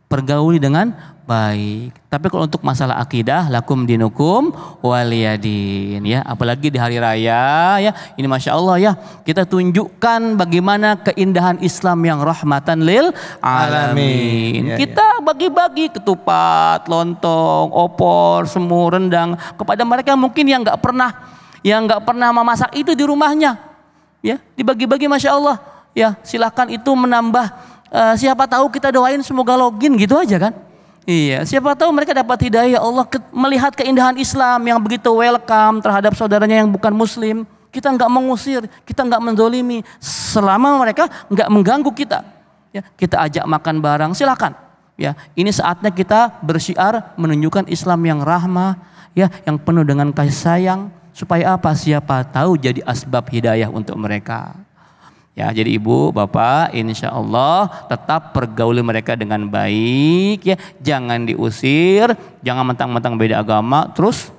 Pergauli dengan baik. Tapi kalau untuk masalah akidah, lakum dinukum waliyadin, ya, apalagi di hari raya, ya, ini masya Allah ya, kita tunjukkan bagaimana keindahan Islam yang rahmatan lil alamin. Ya, kita bagi-bagi ketupat, lontong, opor, semur, rendang kepada mereka mungkin yang nggak pernah memasak itu di rumahnya, ya, dibagi-bagi masya Allah, ya, silakan itu menambah. Siapa tahu kita doain semoga login gitu aja kan. Iya, siapa tahu mereka dapat hidayah Allah melihat keindahan Islam yang begitu welcome terhadap saudaranya yang bukan muslim. Kita nggak mengusir, kita nggak mendolimi selama mereka nggak mengganggu kita. Ya, kita ajak makan bareng, silakan. Ya, ini saatnya kita bersyiar menunjukkan Islam yang rahmah, ya, yang penuh dengan kasih sayang, supaya apa? Siapa tahu jadi asbab hidayah untuk mereka. Ya, jadi ibu, bapak, insya Allah tetap pergauli mereka dengan baik, ya, jangan diusir, jangan mentang-mentang beda agama, terus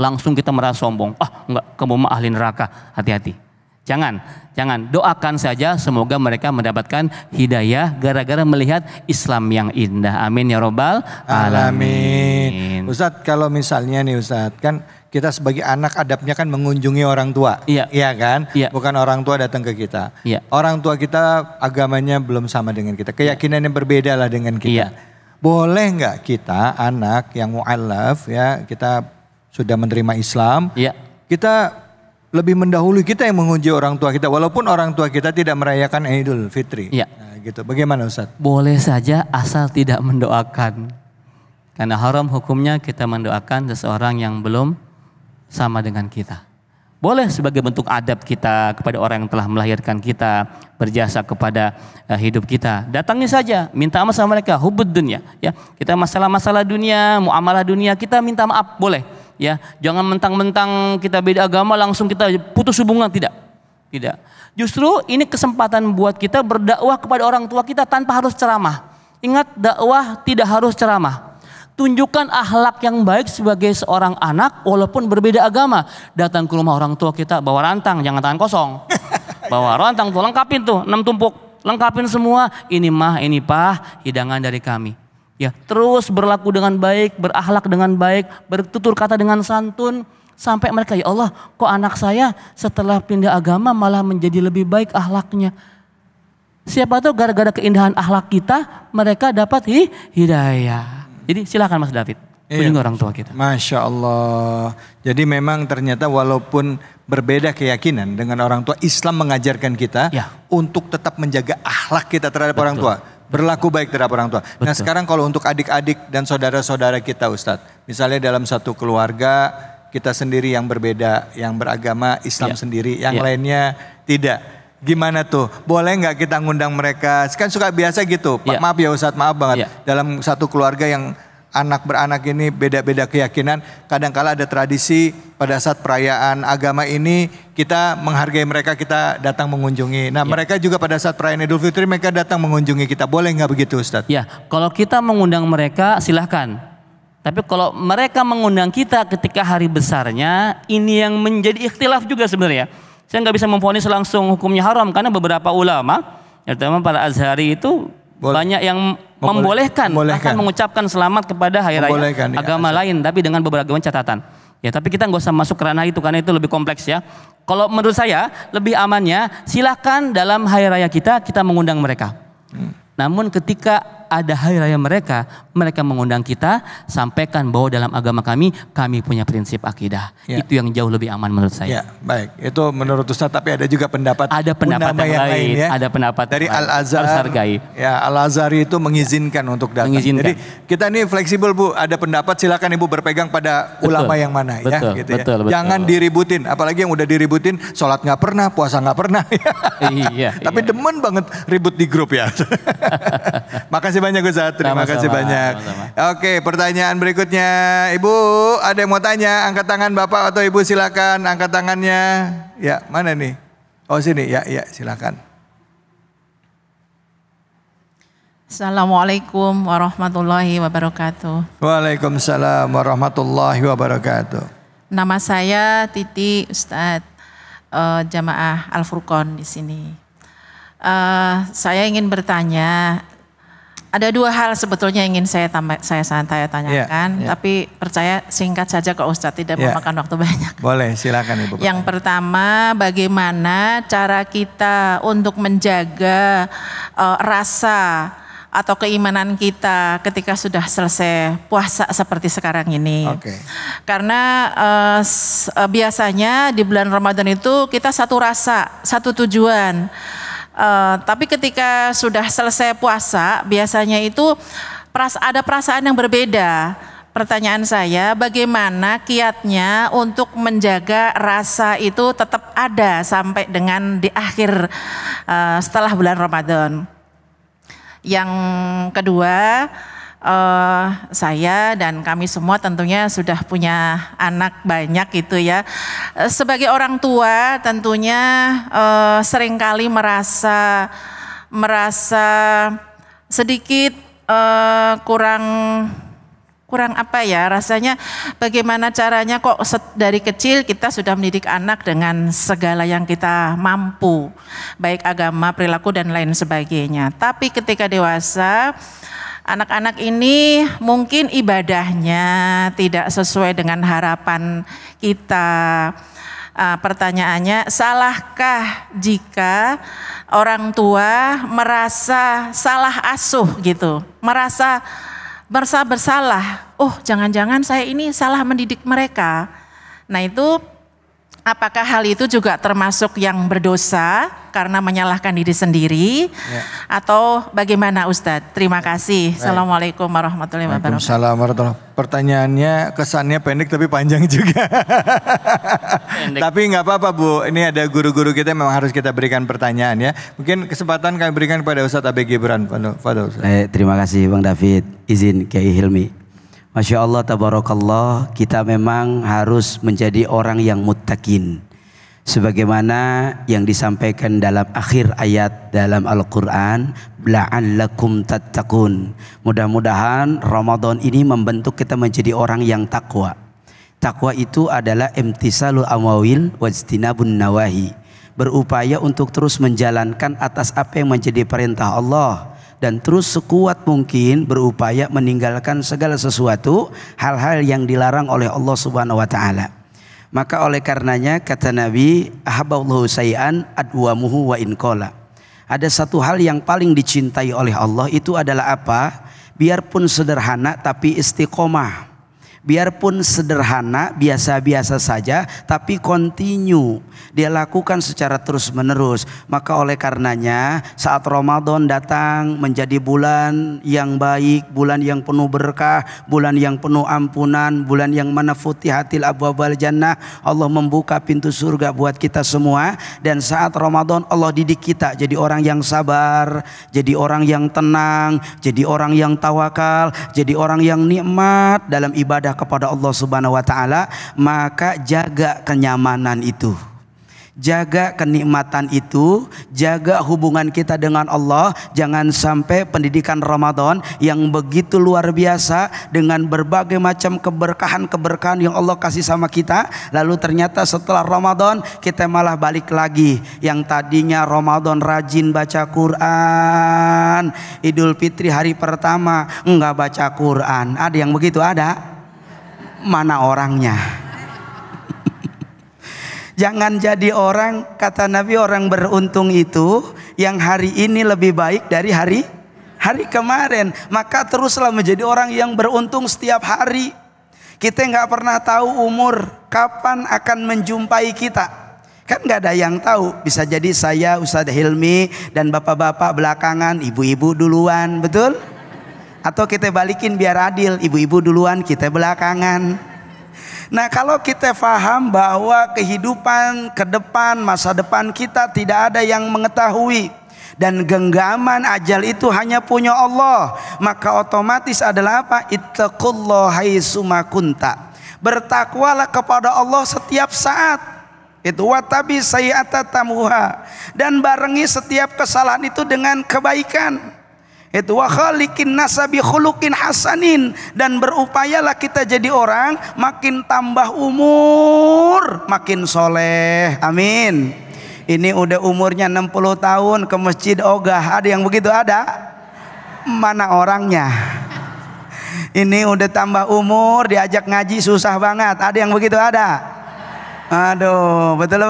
langsung kita merasa sombong. Enggak, kamu mah ahli neraka, hati-hati. Jangan, doakan saja semoga mereka mendapatkan hidayah gara-gara melihat Islam yang indah. Amin ya robbal alamin. Ustadz, kalau misalnya nih Ustadz, kan kita sebagai anak adabnya kan mengunjungi orang tua, iya kan? Iya. Bukan orang tua datang ke kita. Iya. Orang tua kita agamanya belum sama dengan kita, keyakinannya berbeda lah dengan kita. Iya. Boleh nggak kita anak yang mu'alaf, ya, kita sudah menerima Islam, iya, kita lebih mendahului, kita yang mengunjungi orang tua kita, walaupun orang tua kita tidak merayakan Idul Fitri. Iya. Nah, gitu. Bagaimana Ustadz? Boleh saja asal tidak mendoakan. Karena haram hukumnya kita mendoakan seseorang yang belum sama dengan kita. Boleh sebagai bentuk adab kita kepada orang yang telah melahirkan kita, berjasa kepada hidup kita. Datangi saja, minta maaf sama mereka, hubud dunia, ya. Kita masalah-masalah dunia, muamalah dunia, kita minta maaf, boleh, ya. Jangan mentang-mentang kita beda agama langsung kita putus hubungan, tidak. Justru ini kesempatan buat kita berdakwah kepada orang tua kita tanpa harus ceramah. Ingat, dakwah tidak harus ceramah. Tunjukkan akhlak yang baik sebagai seorang anak walaupun berbeda agama. Datang ke rumah orang tua kita bawa rantang, jangan tangan kosong. Bawa rantang tuh, lengkapin tuh 6 tumpuk, lengkapin semua. Ini mah, ini pah, hidangan dari kami. Ya, terus berlaku dengan baik, berakhlak dengan baik, bertutur kata dengan santun, sampai mereka, ya Allah, kok anak saya setelah pindah agama malah menjadi lebih baik akhlaknya. Siapa tahu gara-gara keindahan akhlak kita, mereka dapat hidayah. Jadi silakan Mas David, kunjungi orang tua kita. Masya Allah. Jadi memang ternyata walaupun berbeda keyakinan dengan orang tua, Islam mengajarkan kita untuk tetap menjaga akhlak kita terhadap orang tua. Berlaku baik terhadap orang tua. Nah sekarang kalau untuk adik-adik dan saudara-saudara kita Ustadz, misalnya dalam satu keluarga kita sendiri yang berbeda, yang beragama Islam sendiri, yang lainnya tidak. Gimana tuh? Boleh nggak kita ngundang mereka? Kan suka biasa gitu. Maaf ya Ustadz, maaf banget. Dalam satu keluarga yang anak beranak ini beda-beda keyakinan, kadang-kala ada tradisi pada saat perayaan agama ini kita menghargai mereka, kita datang mengunjungi. Nah mereka juga pada saat perayaan Idul Fitri mereka datang mengunjungi kita. Boleh nggak begitu Ustadz? Ya, kalau kita mengundang mereka silahkan. Tapi kalau mereka mengundang kita ketika hari besarnya, ini yang menjadi ikhtilaf juga sebenarnya. Saya nggak bisa memvonis langsung hukumnya haram karena beberapa ulama, terutama para Azhari itu banyak yang membolehkan, bahkan mengucapkan selamat kepada hari raya agama lain, tapi dengan beberapa catatan. Ya, tapi kita nggak usah masuk ke ranah itu karena itu lebih kompleks ya. Kalau menurut saya lebih amannya, silakan dalam hari raya kita mengundang mereka. Namun ketika ada hari raya mereka mengundang kita, sampaikan bahwa dalam agama kami punya prinsip akidah. Ya. Itu yang jauh lebih aman menurut saya. Ya, baik. Itu menurut Ustaz, tapi ada juga pendapat yang lain ya. Ada pendapat dari yang lain. Al-Azhar. Harus hargai. Ya, Al-Azhari itu mengizinkan untuk datang. Jadi kita ini fleksibel, Bu. Ada pendapat silakan Ibu berpegang pada ulama yang mana ya, gitu ya. Betul. Jangan diributin, apalagi yang udah diributin, sholat nggak pernah, puasa nggak pernah. Iya. Tapi demen banget ribut di grup ya. Makasih banyak Ustaz, terima kasih banyak. Oke, pertanyaan berikutnya, Ibu ada yang mau tanya, angkat tangan Bapak atau Ibu silakan angkat tangannya. Ya, mana nih? Oh sini, ya silakan. Assalamualaikum warahmatullahi wabarakatuh. Waalaikumsalam warahmatullahi wabarakatuh. Nama saya Titi Ustadz, Jamaah Al-Furqon di sini. Saya ingin bertanya, ada dua hal sebetulnya ingin saya tanyakan, tapi percaya singkat saja kok Ustadz, tidak memakan waktu banyak. Boleh, silakan Ibu. Yang pertama, bagaimana cara kita untuk menjaga rasa atau keimanan kita ketika sudah selesai puasa seperti sekarang ini. Karena biasanya di bulan Ramadan itu kita satu rasa, satu tujuan. Tapi ketika sudah selesai puasa, biasanya itu ada perasaan yang berbeda. Pertanyaan saya, bagaimana kiatnya untuk menjaga rasa itu tetap ada sampai dengan di akhir setelah bulan Ramadan? Yang kedua, saya dan kami semua tentunya sudah punya anak banyak gitu ya. Sebagai orang tua tentunya seringkali merasa sedikit kurang apa ya, rasanya bagaimana caranya kok dari kecil kita sudah mendidik anak dengan segala yang kita mampu, baik agama, perilaku dan lain sebagainya. Tapi ketika dewasa, anak-anak ini mungkin ibadahnya tidak sesuai dengan harapan kita. Pertanyaannya, salahkah jika orang tua merasa salah asuh gitu, merasa bersalah, oh jangan-jangan saya ini salah mendidik mereka. Nah itu, apakah hal itu juga termasuk yang berdosa karena menyalahkan diri sendiri, atau bagaimana Ustadz? Terima kasih. Assalamualaikum warahmatullahi wabarakatuh. Waalaikumsalam warahmatullahi wabarakatuh. Pertanyaannya kesannya pendek tapi panjang juga. Tapi nggak apa-apa Bu, ini ada guru-guru kita memang harus kita berikan pertanyaan ya. Mungkin kesempatan kami berikan kepada Ustadz Abe Gibran. Terima kasih Bang David, izin Kiai Hilmi. Masya Allah, tabarakallah, kita memang harus menjadi orang yang muttaqin. Sebagaimana yang disampaikan dalam akhir ayat dalam Al-Quran, la'allakum tattaqun. Mudah-mudahan Ramadan ini membentuk kita menjadi orang yang takwa. Takwa itu adalah imtisalul amawil wajtinabun nawahi. Berupaya untuk terus menjalankan atas apa yang menjadi perintah Allah, dan terus sekuat mungkin berupaya meninggalkan segala sesuatu hal-hal yang dilarang oleh Allah Subhanahu wa taala. Maka oleh karenanya kata Nabi, ahabballahu sayyan adwamuhu wa in qala. Ada satu hal yang paling dicintai oleh Allah, itu adalah apa? Biarpun sederhana tapi istiqomah. Biarpun sederhana, biasa-biasa saja, tapi continue. Dia lakukan secara terus menerus. Maka oleh karenanya saat Ramadan datang menjadi bulan yang baik, bulan yang penuh berkah, bulan yang penuh ampunan, bulan yang mana futihatil abwabal jannah, Allah membuka pintu surga buat kita semua. Dan saat Ramadan Allah didik kita jadi orang yang sabar, jadi orang yang tenang, jadi orang yang tawakal, jadi orang yang nikmat dalam ibadah kepada Allah Subhanahu wa taala. Maka jaga kenyamanan itu, jaga kenikmatan itu, jaga hubungan kita dengan Allah. Jangan sampai pendidikan Ramadan yang begitu luar biasa dengan berbagai macam keberkahan-keberkahan yang Allah kasih sama kita, lalu ternyata setelah Ramadan kita malah balik lagi. Yang tadinya Ramadan rajin baca Quran, Idul Fitri hari pertama enggak baca Quran. Ada yang begitu? Ada? Mana orangnya? Jangan jadi orang, kata Nabi, orang beruntung itu yang hari ini lebih baik dari hari hari kemarin. Maka teruslah menjadi orang yang beruntung setiap hari. Kita nggak pernah tahu umur kapan akan menjumpai kita. Kan nggak ada yang tahu. Bisa jadi saya, Ustadz Hilmi, dan bapak-bapak belakangan, ibu-ibu duluan, betul? Atau kita balikin biar adil, ibu-ibu duluan, kita belakangan. Nah, kalau kita faham bahwa kehidupan ke depan, masa depan kita tidak ada yang mengetahui, dan genggaman ajal itu hanya punya Allah, maka otomatis adalah apa? Ittaqullaha haitsuma kunta. Bertakwalah kepada Allah setiap saat. Itu watabi sayyi'ata tamuha, dan barengi setiap kesalahan itu dengan kebaikan. Itu wa khaliqin nasa bi khuluqin hasanin, dan berupayalah kita jadi orang makin tambah umur makin soleh. Amin. Ini udah umurnya 60 tahun ke masjid ogah. Ada yang begitu ada? Mana orangnya? Ini udah tambah umur diajak ngaji susah banget. Ada yang begitu ada? Aduh, betul.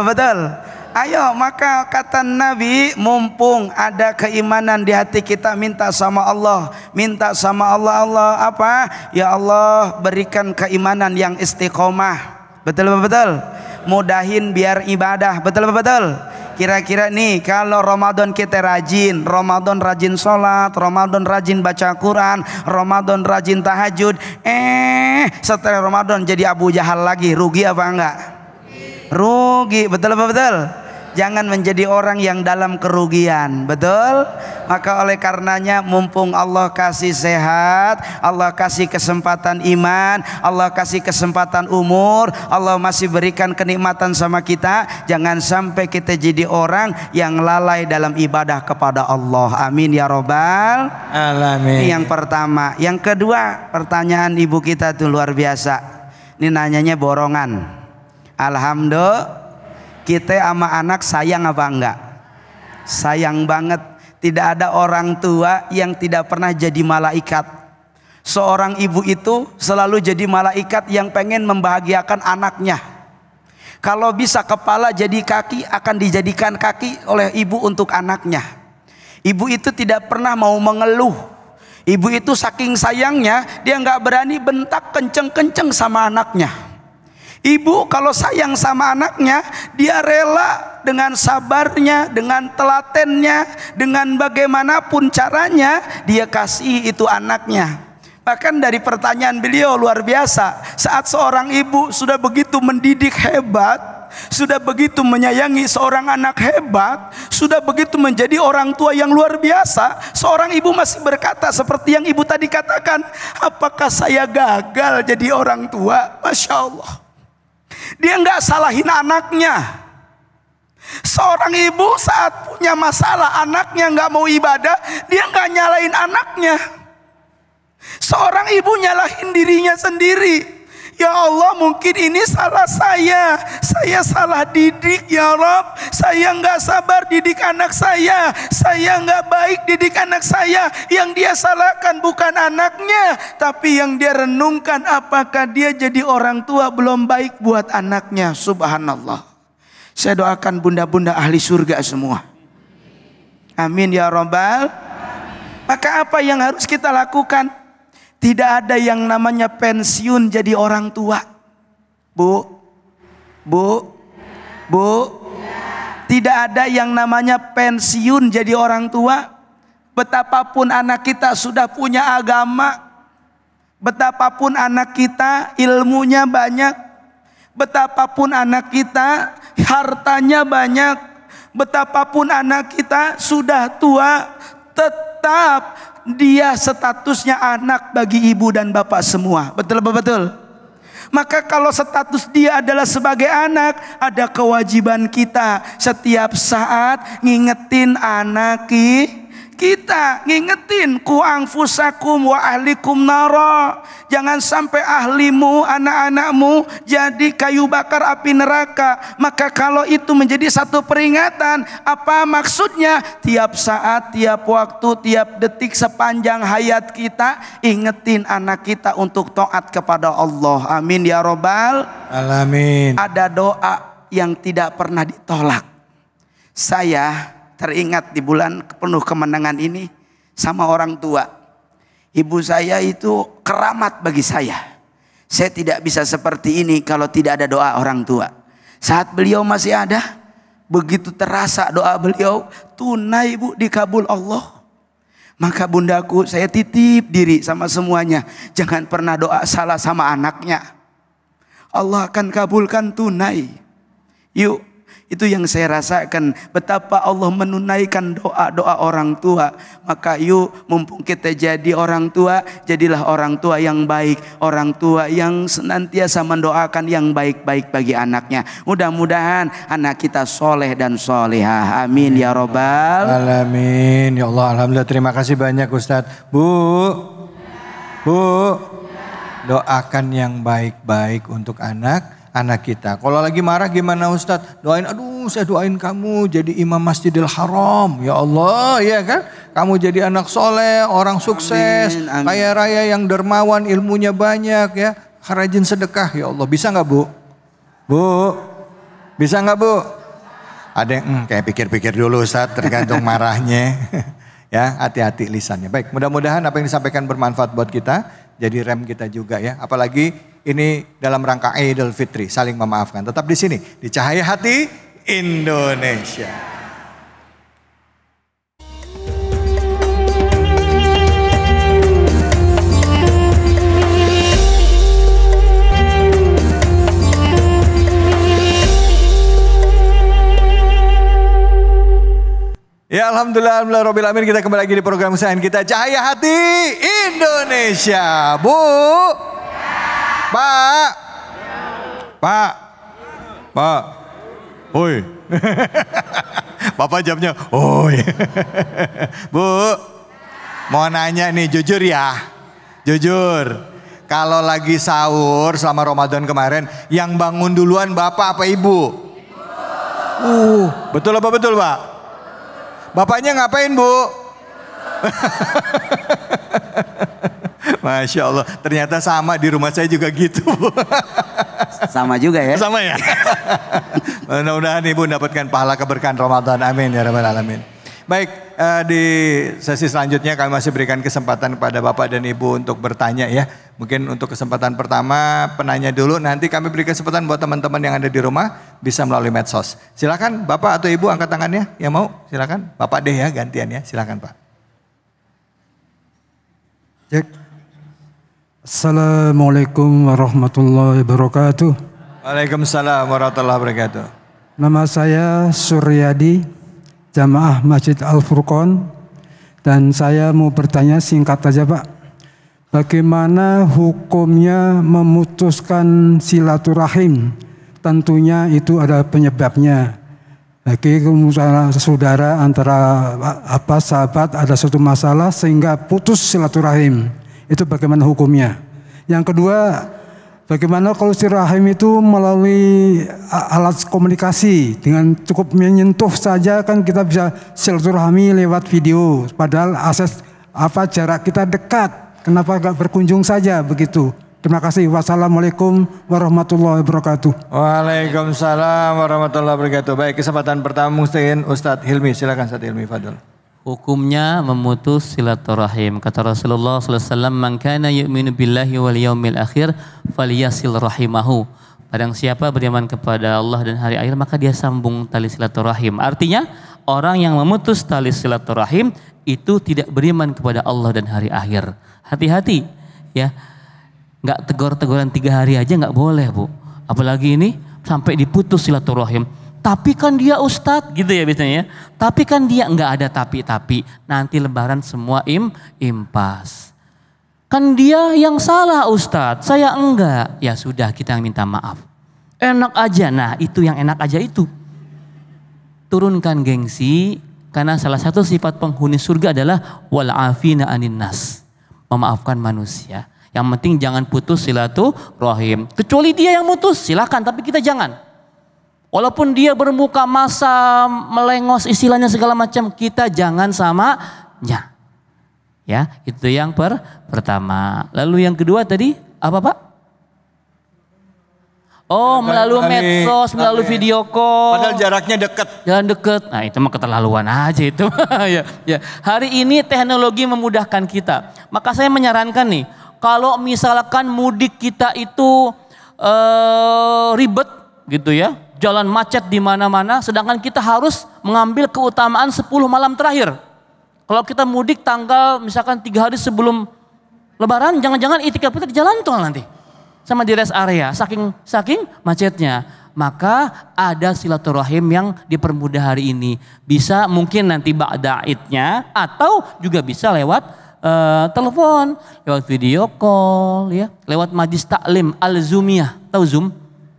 Ayo, maka kata Nabi, mumpung ada keimanan di hati kita, minta sama Allah. Minta sama Allah, Allah apa? Ya Allah, berikan keimanan yang istiqomah. Betul. Mudahin biar ibadah. Betul. Kira-kira nih, kalau Ramadan kita rajin, Ramadan rajin sholat, Ramadan rajin baca Quran, Ramadan rajin tahajud, setelah Ramadan jadi Abu Jahal lagi, rugi apa enggak? Rugi. Betul. Jangan menjadi orang yang dalam kerugian. Betul? Maka oleh karenanya, mumpung Allah kasih sehat, Allah kasih kesempatan iman, Allah kasih kesempatan umur, Allah masih berikan kenikmatan sama kita, jangan sampai kita jadi orang yang lalai dalam ibadah kepada Allah. Amin ya robbal alamin. Ini yang pertama. Yang kedua, pertanyaan ibu kita tuh luar biasa. Ini nanyanya borongan. Alhamdulillah, kita sama anak sayang apa enggak? Sayang banget. Tidak ada orang tua yang tidak pernah jadi malaikat. Seorang ibu itu selalu jadi malaikat yang pengen membahagiakan anaknya. Kalau bisa kepala jadi kaki, akan dijadikan kaki oleh ibu untuk anaknya. Ibu itu tidak pernah mau mengeluh. Ibu itu saking sayangnya, dia nggak berani bentak kenceng-kenceng sama anaknya. Ibu kalau sayang sama anaknya, dia rela dengan sabarnya, dengan telatennya, dengan bagaimanapun caranya, dia kasih itu anaknya. Bahkan dari pertanyaan beliau luar biasa, saat seorang ibu sudah begitu mendidik hebat, sudah begitu menyayangi seorang anak hebat, sudah begitu menjadi orang tua yang luar biasa, seorang ibu masih berkata seperti yang ibu tadi katakan, apakah saya gagal jadi orang tua? Masya Allah. Dia nggak salahin anaknya. Seorang ibu saat punya masalah, anaknya nggak mau ibadah, dia nggak nyalain anaknya. Seorang ibu nyalahin dirinya sendiri. Ya Allah, mungkin ini salah saya salah didik ya Rabb, saya nggak sabar didik anak saya nggak baik didik anak saya. Yang dia salahkan bukan anaknya, tapi yang dia renungkan apakah dia jadi orang tua belum baik buat anaknya. Subhanallah. Saya doakan bunda-bunda ahli surga semua. Amin ya Rabbal. Maka apa yang harus kita lakukan? Tidak ada yang namanya pensiun jadi orang tua. Bu. Tidak ada yang namanya pensiun jadi orang tua. Betapapun anak kita sudah punya agama, betapapun anak kita ilmunya banyak, betapapun anak kita hartanya banyak, betapapun anak kita sudah tua, tetap dia statusnya anak bagi ibu dan bapak semua. Betul apa betul? Maka kalau status dia adalah sebagai anak, ada kewajiban kita setiap saat ngingetin anak kita, ngingetin ku anfusakum wa ahlikum nara. Jangan sampai ahlimu, anak-anakmu jadi kayu bakar api neraka. Maka kalau itu menjadi satu peringatan, apa maksudnya? Tiap saat, tiap waktu, tiap detik sepanjang hayat kita, ingetin anak kita untuk taat kepada Allah. Amin ya Rabbal alamin. Ada doa yang tidak pernah ditolak. Saya teringat di bulan penuh kemenangan ini, sama orang tua. Ibu saya itu keramat bagi saya. Saya tidak bisa seperti ini kalau tidak ada doa orang tua. Saat beliau masih ada, begitu terasa doa beliau tunai Bu, dikabul Allah. Maka bundaku, saya titip diri sama semuanya. Jangan pernah doa salah sama anaknya. Allah akan kabulkan tunai. Yuk, itu yang saya rasakan. Betapa Allah menunaikan doa-doa orang tua. Maka yuk, mumpung kita jadi orang tua, jadilah orang tua yang baik. Orang tua yang senantiasa mendoakan yang baik-baik bagi anaknya. Mudah-mudahan anak kita soleh dan solehah. Amin ya robbal alamin. Ya Allah, alhamdulillah, terima kasih banyak Ustadz. Bu, doakan yang baik-baik untuk anak kita. Kalau lagi marah gimana Ustadz? Doain, aduh saya doain kamu jadi imam Masjidil Haram. Ya Allah, ya kan? Kamu jadi anak soleh, orang sukses, amin. Kaya raya yang dermawan, ilmunya banyak ya. Rajin sedekah, ya Allah. Bisa nggak Bu? Bu, bisa nggak Bu? Ada yang kayak pikir-pikir dulu Ustadz, tergantung marahnya. Ya, hati-hati lisannya. Baik, mudah-mudahan apa yang disampaikan bermanfaat buat kita. Jadi rem kita juga ya. Apalagi ini dalam rangka Idul Fitri, saling memaafkan. Tetap di sini, di Cahaya Hati Indonesia. Ya alhamdulillah, alhamdulillah, kita kembali lagi di program kesayangan kita Cahaya Hati Indonesia. Bu, Pak, oi. Bapak jawabnya, oi. Bu, mau nanya nih, jujur ya, jujur. Kalau lagi sahur selama Ramadan kemarin, yang bangun duluan Bapak apa Ibu? Betul apa betul Pak? Bapaknya ngapain Bu? Masya Allah, ternyata sama di rumah saya juga gitu. Sama juga ya? Sama ya? Mudah-mudahan Ibu mendapatkan pahala keberkahan Ramadan. Amin ya rabbal alamin. Baik, di sesi selanjutnya kami masih berikan kesempatan kepada Bapak dan Ibu untuk bertanya ya. Mungkin untuk kesempatan pertama penanya dulu, nanti kami beri kesempatan buat teman-teman yang ada di rumah bisa melalui medsos. Silakan Bapak atau Ibu angkat tangannya yang mau, silakan. Bapak deh ya gantian ya, silakan Pak. Cek. Assalamualaikum warahmatullahi wabarakatuh. Waalaikumsalam warahmatullahi wabarakatuh. Nama saya Suryadi, Jamaah Masjid Al-Furqon, dan saya mau bertanya singkat aja Pak. Bagaimana hukumnya memutuskan silaturahim? Tentunya itu ada penyebabnya. Bagi saudara antara sahabat ada suatu masalah sehingga putus silaturahim. Itu bagaimana hukumnya? Yang kedua, bagaimana kalau silaturahim itu melalui alat komunikasi dengan cukup menyentuh saja kan kita bisa silaturahmi lewat video. Padahal akses jarak kita dekat. Kenapa gak berkunjung saja begitu? Terima kasih. Wassalamualaikum warahmatullahi wabarakatuh. Waalaikumsalam warahmatullahi wabarakatuh. Baik, kesempatan pertama mungkin Ustadz Hilmi. Silakan Ustadz Hilmi, fadhol. Hukumnya memutus silaturahim. Kata Rasulullah SAW, "Man kana yu'minu billahi wal yaumil akhir falyasil rahimahu." Barang siapa beriman kepada Allah dan hari akhir, maka dia sambung tali silaturahim. Artinya, orang yang memutus tali silaturahim itu tidak beriman kepada Allah dan hari akhir. Hati-hati ya, nggak tegur-teguran 3 hari aja nggak boleh Bu. Apalagi ini sampai diputus silaturahim. Tapi kan dia Ustadz gitu ya biasanya ya. Tapi kan dia nggak ada tapi. Nanti lebaran semua impas. Kan dia yang salah Ustadz, saya enggak. Ya sudah kita yang minta maaf. Enak aja, nah itu yang enak aja itu. Turunkan gengsi, karena salah satu sifat penghuni surga adalah wal afina anin nas. Memaafkan manusia. Yang penting jangan putus silaturahim. Kecuali dia yang mutus, silakan, tapi kita jangan. Walaupun dia bermuka masa, melengos istilahnya segala macam, kita jangan samanya. Ya, itu yang pertama. Lalu yang kedua tadi apa Pak? Oh, melalui medsos, melalui video call. Padahal jaraknya dekat. Jalan deket. Nah, itu mah keterlaluan aja itu. Ya, ya. Hari ini teknologi memudahkan kita. Maka saya menyarankan nih, kalau misalkan mudik kita itu ribet gitu ya, jalan macet di mana-mana, sedangkan kita harus mengambil keutamaan 10 malam terakhir. Kalau kita mudik tanggal misalkan 3 hari sebelum Lebaran, jangan-jangan itikaf kita di jalan tol nanti. Sama di rest area, saking macetnya. Maka ada silaturahim yang dipermudah hari ini. Bisa mungkin nanti ba'da idnya atau juga bisa lewat telepon, lewat video call, ya, lewat majlis taklim al-zoomiyah. Tahu Zoom?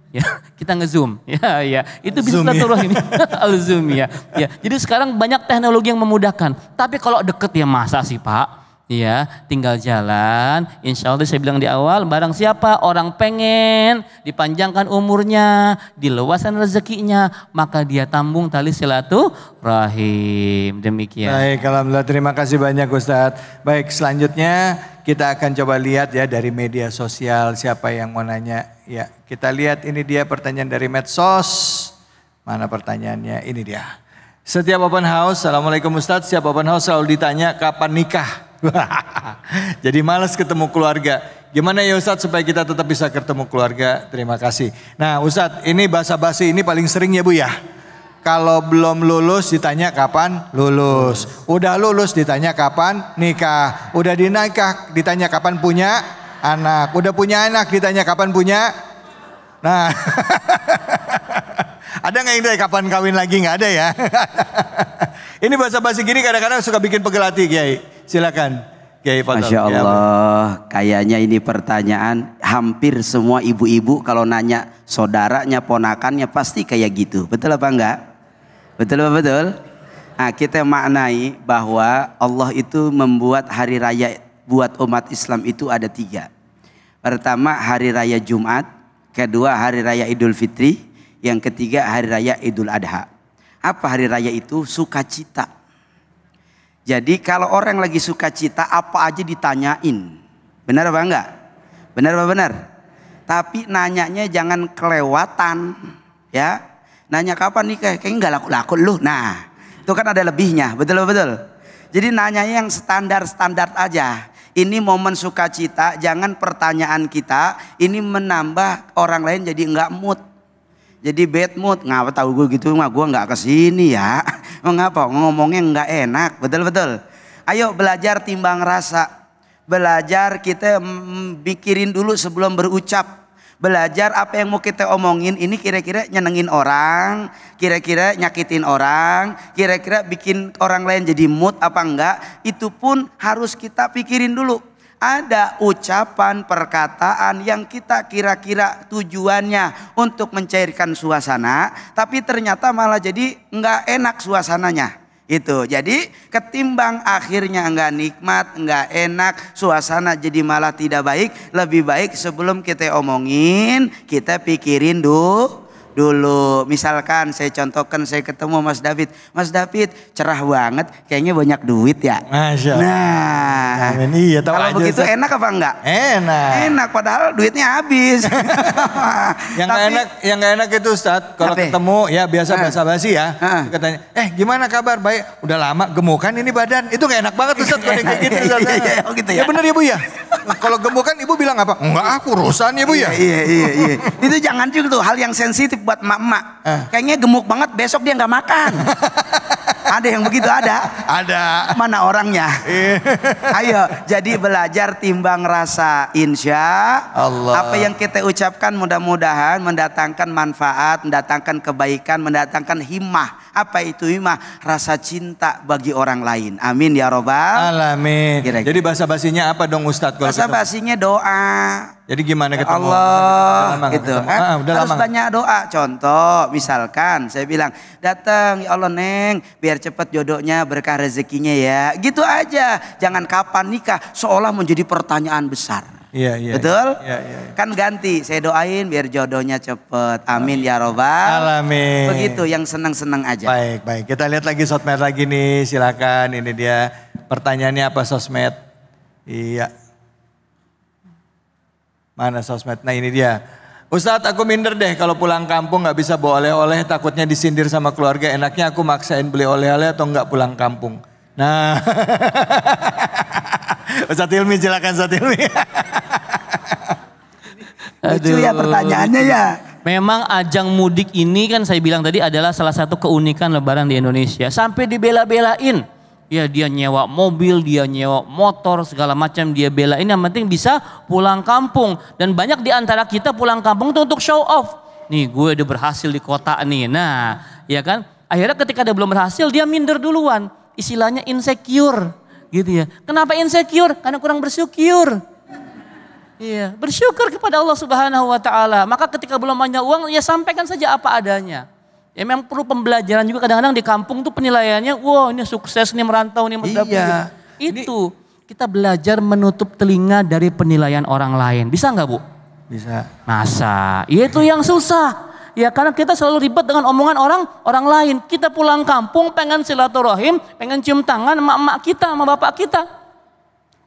Ya, kita nge-zoom. Ya, ya. Itu bisa silaturahim al-zoom ya. Ya. Jadi sekarang banyak teknologi yang memudahkan. Tapi kalau deket ya masa sih Pak? Ya, tinggal jalan. Insya Allah saya bilang di awal, barang siapa orang pengen dipanjangkan umurnya, diluaskan rezekinya, maka dia tambung tali silaturahim. Demikian. Baik, alhamdulillah, terima kasih banyak Ustadz. Baik, selanjutnya kita akan coba lihat ya dari media sosial siapa yang mau nanya. Ya, kita lihat ini dia pertanyaan dari medsos. Mana pertanyaannya? Ini dia. Setiap open house, Assalamualaikum Ustadz, setiap open house selalu ditanya kapan nikah. Jadi malas ketemu keluarga. Gimana ya Ustadz supaya kita tetap bisa ketemu keluarga? Terima kasih. Nah Ustadz, ini basa-basi ini paling sering ya Bu ya. Kalau belum lulus ditanya kapan lulus. Udah lulus ditanya kapan nikah. Udah dinikah ditanya kapan punya anak. Udah punya anak ditanya kapan punya. Nah ada nggak yang dari kapan kawin lagi? Nggak ada ya. Ini basa-basi gini kadang-kadang suka bikin pegel hati Kiai. Silakan Kiai Fadal. Masya Allah, kayaknya ini pertanyaan hampir semua ibu-ibu kalau nanya saudaranya, ponakannya pasti kayak gitu. Betul apa enggak? Betul apa betul? Nah, kita maknai bahwa Allah itu membuat hari raya buat umat Islam itu ada 3. Pertama hari raya Jumat, kedua hari raya Idul Fitri, yang ketiga hari raya Idul Adha. Apa hari raya itu? Sukacita. Jadi kalau orang lagi sukacita apa aja ditanyain. Benar apa enggak? Benar apa benar? Tapi nanyanya jangan kelewatan. Ya, nanya kapan nikah? Kayaknya enggak laku-laku lu. Nah, itu kan ada lebihnya. Betul betul. Jadi nanyanya yang standar-standar aja. Ini momen sukacita, jangan pertanyaan kita ini menambah orang lain jadi enggak mood. Jadi bad mood, ngapa tahu gue gitu mah gue nggak kesini ya. Mengapa ngomongnya nggak enak, betul-betul. Ayo belajar timbang rasa, belajar kita mikirin dulu sebelum berucap. Belajar apa yang mau kita omongin ini kira-kira nyenengin orang, kira-kira nyakitin orang, kira-kira bikin orang lain jadi mood apa enggak. Itu pun harus kita pikirin dulu. Ada ucapan perkataan yang kita kira-kira tujuannya untuk mencairkan suasana, tapi ternyata malah jadi nggak enak suasananya. Itu jadi ketimbang akhirnya nggak nikmat, nggak enak, suasana jadi malah tidak baik. Lebih baik sebelum kita omongin, kita pikirin dulu. Misalkan saya contohkan, saya ketemu Mas David. Mas David cerah banget, kayaknya banyak duit ya. Masya Allah. Nah, amin. Iya, tahu kalau aja, begitu Ustaz. enak apa enggak? Enak. Enak padahal duitnya habis. Yang nggak enak itu Ustaz, kalau Apa? ketemu ya biasa basa-basi ya. Heeh. Katanya, gimana kabar? Baik, udah lama gemukan ini badan. Itu nggak enak banget Ustaz kalau kayak gitu Ustaz. Iya, oh gitu ya. Ya benar ya Bu ya. Kalau gemukan Ibu bilang apa? Enggak, aku urusan ya Bu ya. Iya. Itu jangan juga tuh hal yang sensitif buat emak-emak. Kayaknya gemuk banget besok dia nggak makan. Ada yang begitu ada? Ada. Mana orangnya? Ayo, jadi belajar timbang rasa. Insya Allah. Apa yang kita ucapkan mudah-mudahan mendatangkan manfaat, mendatangkan kebaikan, mendatangkan himmah. Apa itu himmah? Rasa cinta bagi orang lain. Amin ya robbal Alamin. Kira-kira. Jadi basa-basinya apa dong Ustadz? Basa-basinya doa. Jadi gimana ketemu? Allah Udah lama gitu ketemu. kan. Udah Harus lama. banyak doa. Contoh misalkan saya bilang, datang ya Allah Neng, biar cepat jodohnya, berkah rezekinya ya. Gitu aja. Jangan kapan nikah seolah menjadi pertanyaan besar. Iya. Betul? Iya. Kan ganti, saya doain biar jodohnya cepet. Amin ya robbal Alamin. Begitu, yang senang-senang aja. Baik. Kita lihat lagi sosmed lagi nih, silakan. Ini dia pertanyaannya apa sosmed? Iya. Mana sosmed? Nah ini dia. Ustadz aku minder deh kalau pulang kampung nggak bisa bawa oleh-oleh, takutnya disindir sama keluarga. Enaknya aku maksain beli oleh-oleh atau nggak pulang kampung. Nah, Ustadz Hilmi silakan Ustadz Hilmi. Lucu ya pertanyaannya ya. Memang ajang mudik ini kan saya bilang tadi adalah salah satu keunikan lebaran di Indonesia. Sampai dibela-belain. Ya dia nyewa mobil, dia nyewa motor, segala macam dia belain. Yang penting bisa pulang kampung. Dan banyak di antara kita pulang kampung itu untuk show off. Nih gue udah berhasil di kota nih. Nah ya kan. Akhirnya ketika dia belum berhasil dia minder duluan. Istilahnya insecure gitu ya. Kenapa insecure? Karena kurang bersyukur. Iya, bersyukur kepada Allah Subhanahu wa taala. Maka ketika belum punya uang ya sampaikan saja apa adanya. Ya memang perlu pembelajaran juga kadang-kadang di kampung tuh penilaiannya, wah ini sukses nih merantau nih. Iya. Itu kita belajar menutup telinga dari penilaian orang lain. Bisa nggak Bu? Bisa. Masa? Ya itu yang susah. Ya karena kita selalu ribet dengan omongan orang lain. Kita pulang kampung pengen silaturahim, pengen cium tangan emak-emak kita sama bapak kita.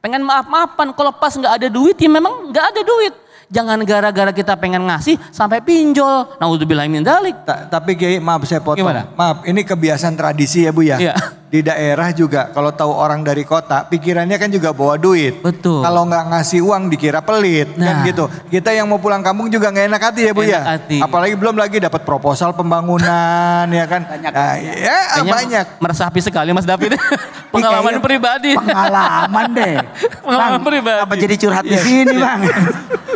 Pengen maaf-maafan, kalau pas nggak ada duit ya memang nggak ada duit. Jangan gara-gara kita pengen ngasih sampai pinjol. Naudzubillahi min dzalik. Tapi Kiai maaf saya potong. Gimana? Maaf ini kebiasaan tradisi ya Bu ya. Iya. Di daerah juga kalau tahu orang dari kota pikirannya kan juga bawa duit. Betul. Kalau nggak ngasih uang dikira pelit kan Nah. gitu. Kita yang mau pulang kampung juga nggak enak hati ya Bu ya. Enak hati. Apalagi belum lagi dapat proposal pembangunan ya kan. Banyak. Nah, ya Kayaknya banyak. meresapi sekali Mas David. Pengalaman Kayaknya pribadi. Pengalaman deh. Pengalaman Bang, pribadi. apa jadi curhat di sini Bang?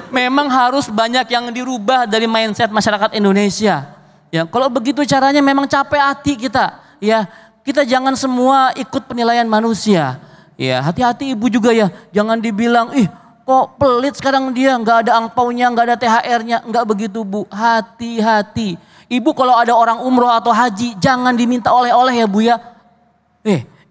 Memang harus banyak yang dirubah dari mindset masyarakat Indonesia. Ya, kalau begitu caranya memang capek hati kita. Ya, kita jangan semua ikut penilaian manusia. Ya, hati-hati ibu juga ya. Jangan dibilang, ih kok pelit sekarang dia, nggak ada angpaunya, nggak ada THR-nya. Nggak begitu Bu, hati-hati. Ibu kalau ada orang umroh atau haji, jangan diminta oleh-oleh ya Bu ya.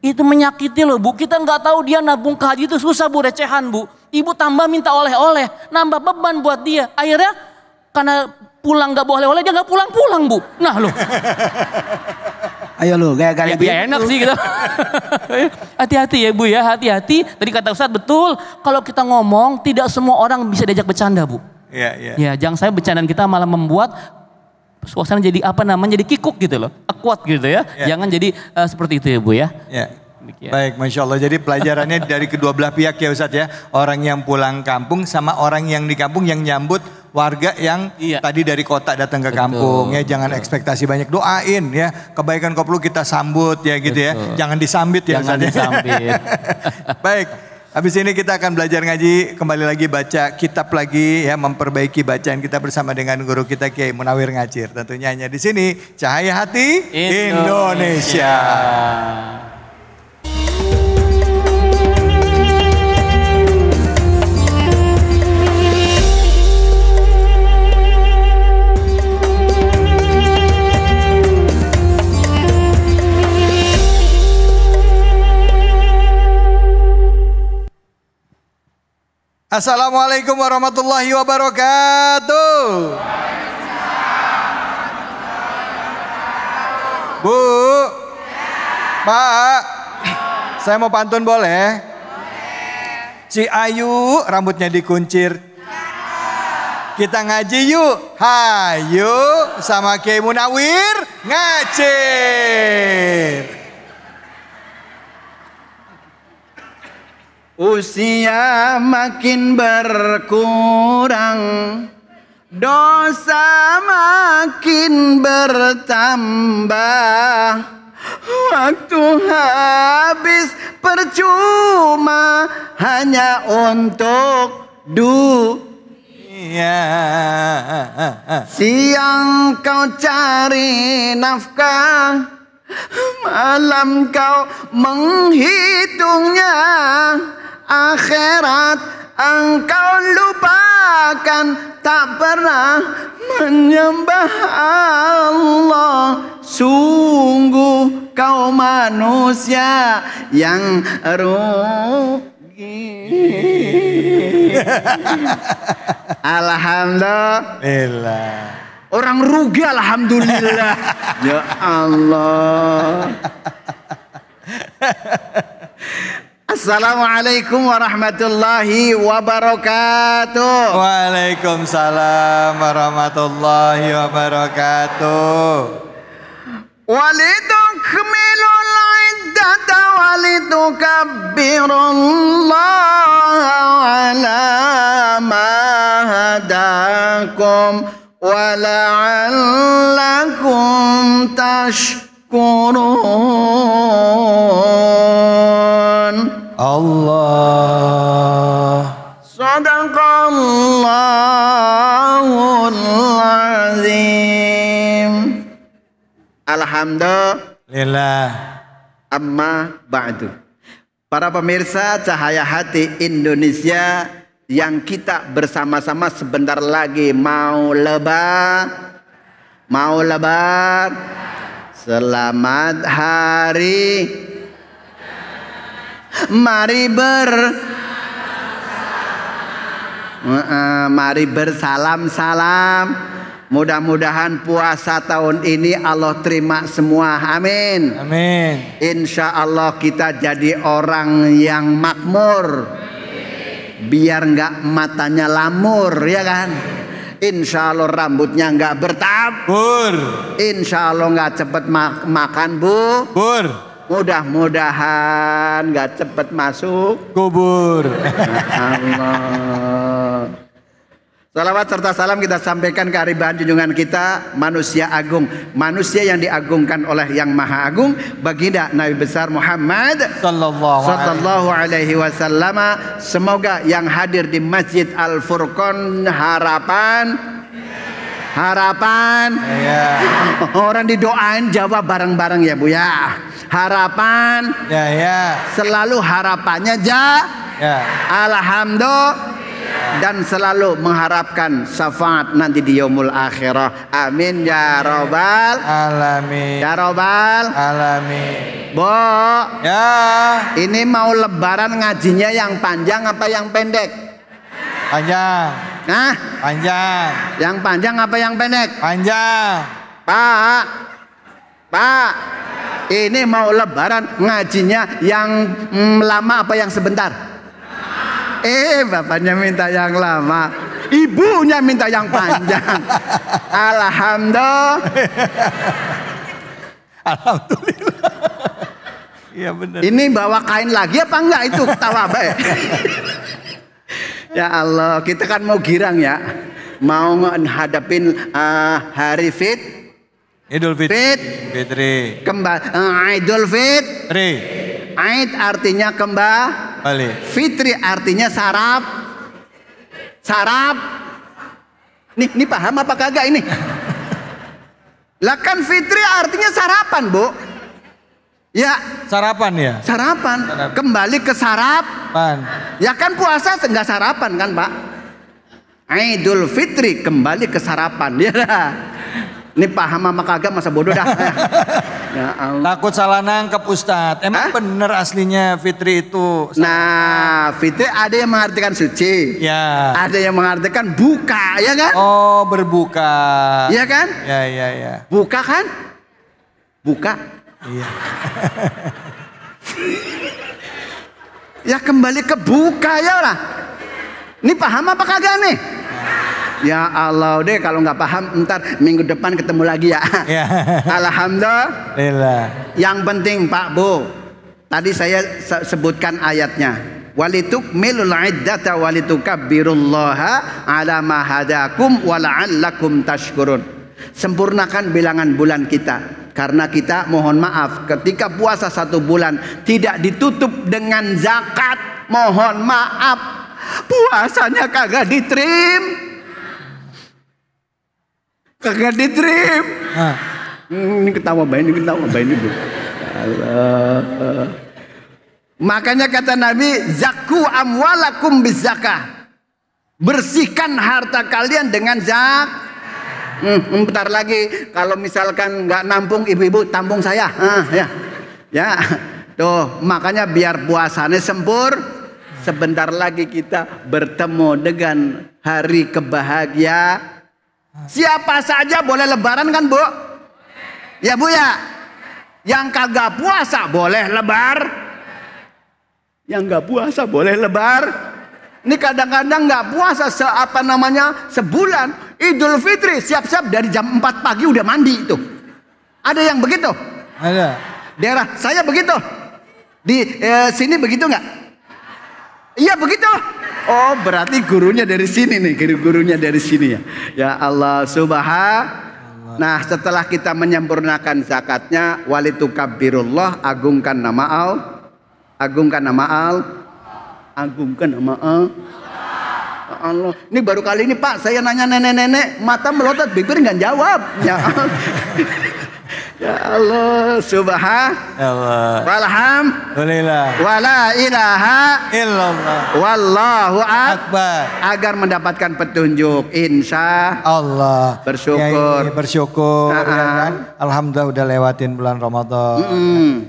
Itu menyakiti loh Bu. Kita nggak tahu dia nabung ke haji itu susah Bu, recehan Bu. Ibu tambah minta oleh-oleh, nambah beban buat dia. Akhirnya karena pulang nggak boleh oleh dia nggak pulang-pulang Bu. Nah loh. Ayo lu gaya-gaya Ya enak sih gitu. Hati-hati ya Bu ya, hati-hati. Tadi kata Ustadz betul, kalau kita ngomong tidak semua orang bisa diajak bercanda Bu. Iya, iya. Ya jangan saya bercandaan kita malah membuat suasana jadi jadi kikuk gitu loh, kuat gitu ya. Jangan jadi seperti itu ya Bu ya. Ya. Baik, Masya Allah. Jadi pelajarannya dari kedua belah pihak ya Ustadz ya. Orang yang pulang kampung sama orang yang di kampung yang nyambut warga yang tadi dari kota datang ke kampung. Ya jangan ekspektasi banyak, doain ya. Kebaikan kau perlu kita sambut ya gitu ya. Jangan disambit ya Jangan Ustadz ya. disambit. Baik, habis ini kita akan belajar ngaji, kembali lagi baca kitab lagi ya, memperbaiki bacaan kita bersama dengan guru kita Kiai Munawir Ngacir. Tentunya hanya di sini Cahaya Hati Indonesia. Assalamualaikum warahmatullahi wabarakatuh. Bu, Pak, saya mau pantun boleh? Si Ayu rambutnya dikuncir. Kita ngaji yuk. Hayu sama Kiai Munawir Ngacir. Usia makin berkurang, dosa makin bertambah, waktu habis percuma hanya untuk Iya. Siang kau cari nafkah, malam kau menghitungnya, akhirat engkau lupakan, tak pernah menyembah Allah. Sungguh kau manusia yang rugi. Alhamdulillah. Orang rugi alhamdulillah. Ya Allah. Assalamualaikum warahmatullahi wabarakatuh. Waalaikumsalam warahmatullahi wabarakatuh. Walitukmilul iddata walitukabbirullaha ala ma hadakum wa la'allakum tashkurun. Allah. Sadaqallahul azim. Alhamdulillah. Amma ba'du. Para pemirsa Cahaya Hati Indonesia yang kita bersama-sama sebentar lagi mau lebar. Selamat hari. Mari bersalam-salam. Mudah-mudahan puasa tahun ini Allah terima semua. Amin. Amin. Insya Allah kita jadi orang yang makmur. Biar nggak matanya lamur, ya kan? Insya Allah rambutnya nggak bertabur. Insya Allah nggak cepet makan bubur. Mudah-mudahan nggak cepet masuk kubur. Allah. Salawat serta salam kita sampaikan ke haribahan junjungan kita, manusia agung, manusia yang diagungkan oleh yang maha agung, baginda Nabi besar Muhammad sallallahu alaihi wasallam. Semoga yang hadir di Masjid Al Furqon harapan ya. Orang didoain jawab bareng-bareng ya Bu ya. Harapan ya. Selalu harapannya ya. Alhamdulillah. Dan selalu mengharapkan syafaat nanti di yaumul akhirah. Amin ya robbal alamin. Ya robbal alamin. Bo, ya. Ini mau lebaran ngajinya yang panjang apa yang pendek? Panjang. Nah, panjang. Yang panjang apa yang pendek? Panjang. Pak. Ini mau lebaran ngajinya yang lama apa yang sebentar? Bapaknya minta yang lama, ibunya minta yang panjang. Alhamdulillah. Iya benar. Ini bawa kain lagi apa enggak itu ketawa baik? Ya Allah, kita kan mau girang ya, mau menghadapin hari Idul Fitri. Idul Fitri. Aid artinya kembali. Fitri artinya sarap. Ini paham apa kagak ini? Lah kan fitri artinya sarapan, Bu. Ya, sarapan ya. Sarapan. Kembali ke sarapan. Ya kan puasa enggak sarapan kan, Pak? Idul Fitri kembali ke sarapan. Ya. Ini paham sama kagak masa bodoh dah. Ya Allah. Takut salah nangkep Ustadz. Emang bener aslinya Fitri itu? Nah, Fitri ada yang mengartikan suci. Ya. Ada yang mengartikan buka, ya kan? Oh, berbuka. Ya kan? Ya. Buka kan? Buka. Iya. Ya kembali ke buka ya lah. Ini paham apa kagak nih? Ya Allah deh, kalau nggak paham ntar minggu depan ketemu lagi ya. Alhamdulillah. Yang penting Pak Bu, tadi saya sebutkan ayatnya. Walitukmilul iddata walitukabbirullaha ala ma hadakum wa la'allakum tashkurun. Sempurnakan bilangan bulan kita. Karena kita mohon maaf ketika puasa 1 bulan tidak ditutup dengan zakat, mohon maaf puasanya kagak diterima. Kagak diterima. Ini ketawa bayi Bu. Allah. Makanya kata Nabi, zakku amwalakum bizakah. Bersihkan harta kalian dengan zakat. Bentar lagi kalau misalkan nggak nampung ibu-ibu tampung saya. Ya. Tuh, makanya biar puasanya sebentar lagi kita bertemu dengan hari kebahagiaan. Siapa saja boleh lebaran kan Bu? Ya Bu ya. Yang kagak puasa boleh lebar. Yang nggak puasa boleh lebar. Ini kadang-kadang nggak puasa sebulan. Idul Fitri siap-siap dari jam 4 pagi udah mandi itu. Ada yang begitu? Ada. Daerah saya begitu. Di sini begitu nggak? Iya begitu. Oh berarti gurunya dari sini nih, gurunya dari sini ya. Ya Allah subhanallah. Nah setelah kita menyempurnakan zakatnya, walitukabbirullah, agungkan nama Allah. Ini baru kali ini Pak, saya nanya nenek-nenek, mata melotot, bibir nggak jawab. Ya Allah. Ya Allah subhanallah. Walhamdulillah. Wala ilaha illallah. Wallahu akbar. Agar mendapatkan petunjuk, insya Allah. Bersyukur. Ya kan? Alhamdulillah udah lewatin bulan Ramadan.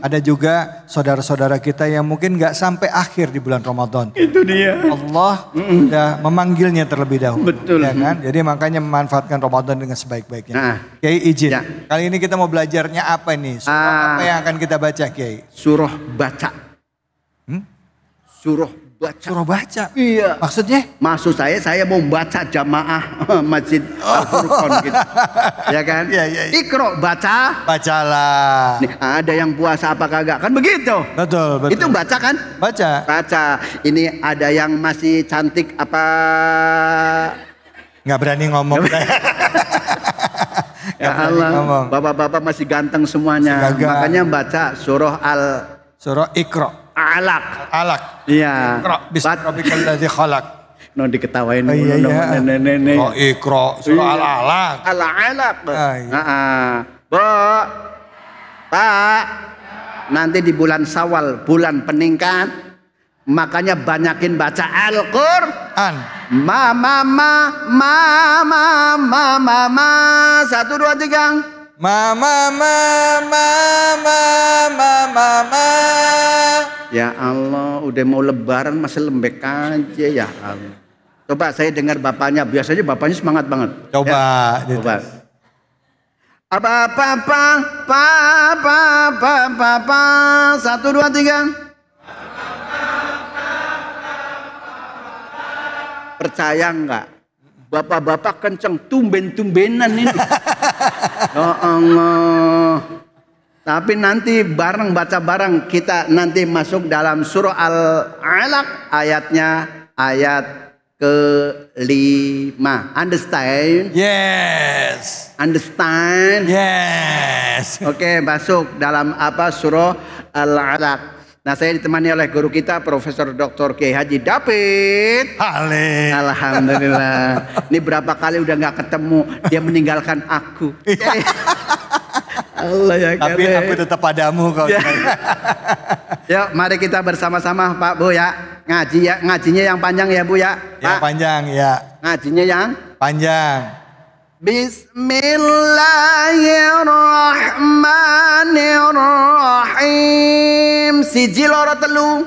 Ada juga saudara-saudara kita yang mungkin nggak sampai akhir di bulan Ramadan. Itu dia. Allah udah memanggilnya terlebih dahulu. Betul. Ya kan? Jadi makanya memanfaatkan Ramadan dengan sebaik-baiknya. Kiai izin. Ya. Kali ini kita mau belajarnya apa ini? Surah apa yang akan kita baca, Kiai? Surah baca. Surah baca. Surah baca? Iya. Maksudnya? Maksud saya mau baca jamaah Masjid Al-Furqon gitu. Ya kan? Iya. Iqra, baca. Bacalah. Nih, ada yang puasa apa kagak? Kan begitu. Betul. Itu baca kan? Baca. Ini ada yang masih cantik apa? Nggak berani ngomong. Ya Allah, bapak-bapak masih ganteng semuanya. Makanya baca surah Iqra. Alaq. Iya. Iqra bismillahil ladzi khalaq. No diketawain dulu nenek. Oh Iqra, surah Al-Alaq. Al-Alaq. Pak, nanti di bulan Syawal, bulan peningkat. Makanya banyakin baca Al-Qur'an. Mama. 1, 2, 3. Mama. Ya Allah, udah mau lebaran masih lembek aja ya Allah. Coba saya dengar bapaknya, biasanya bapaknya semangat banget. Coba. Ya. Coba. Apa 1, 2, 3. Percaya enggak? Bapak-bapak kenceng, tumben-tumbenan ini. Ya Allah. Tapi nanti bareng baca bareng, kita nanti masuk dalam surah Al-Alaq ayat ke-5. Understand? Yes. Understand? Yes. Oke, masuk dalam surah Al-Alaq. Nah, saya ditemani oleh guru kita Profesor Dr. Kiai Haji David. Alhamdulillah. Ini berapa kali udah nggak ketemu, dia meninggalkan aku. Allah ya. Tapi aku tetap padamu kau. Yuk, mari kita bersama-sama Pak Bu ya. Ngajinya yang panjang ya Bu ya. Yang panjang ya. Ngajinya yang panjang. Bismillahirrahmanirrahim. Siji loro telu.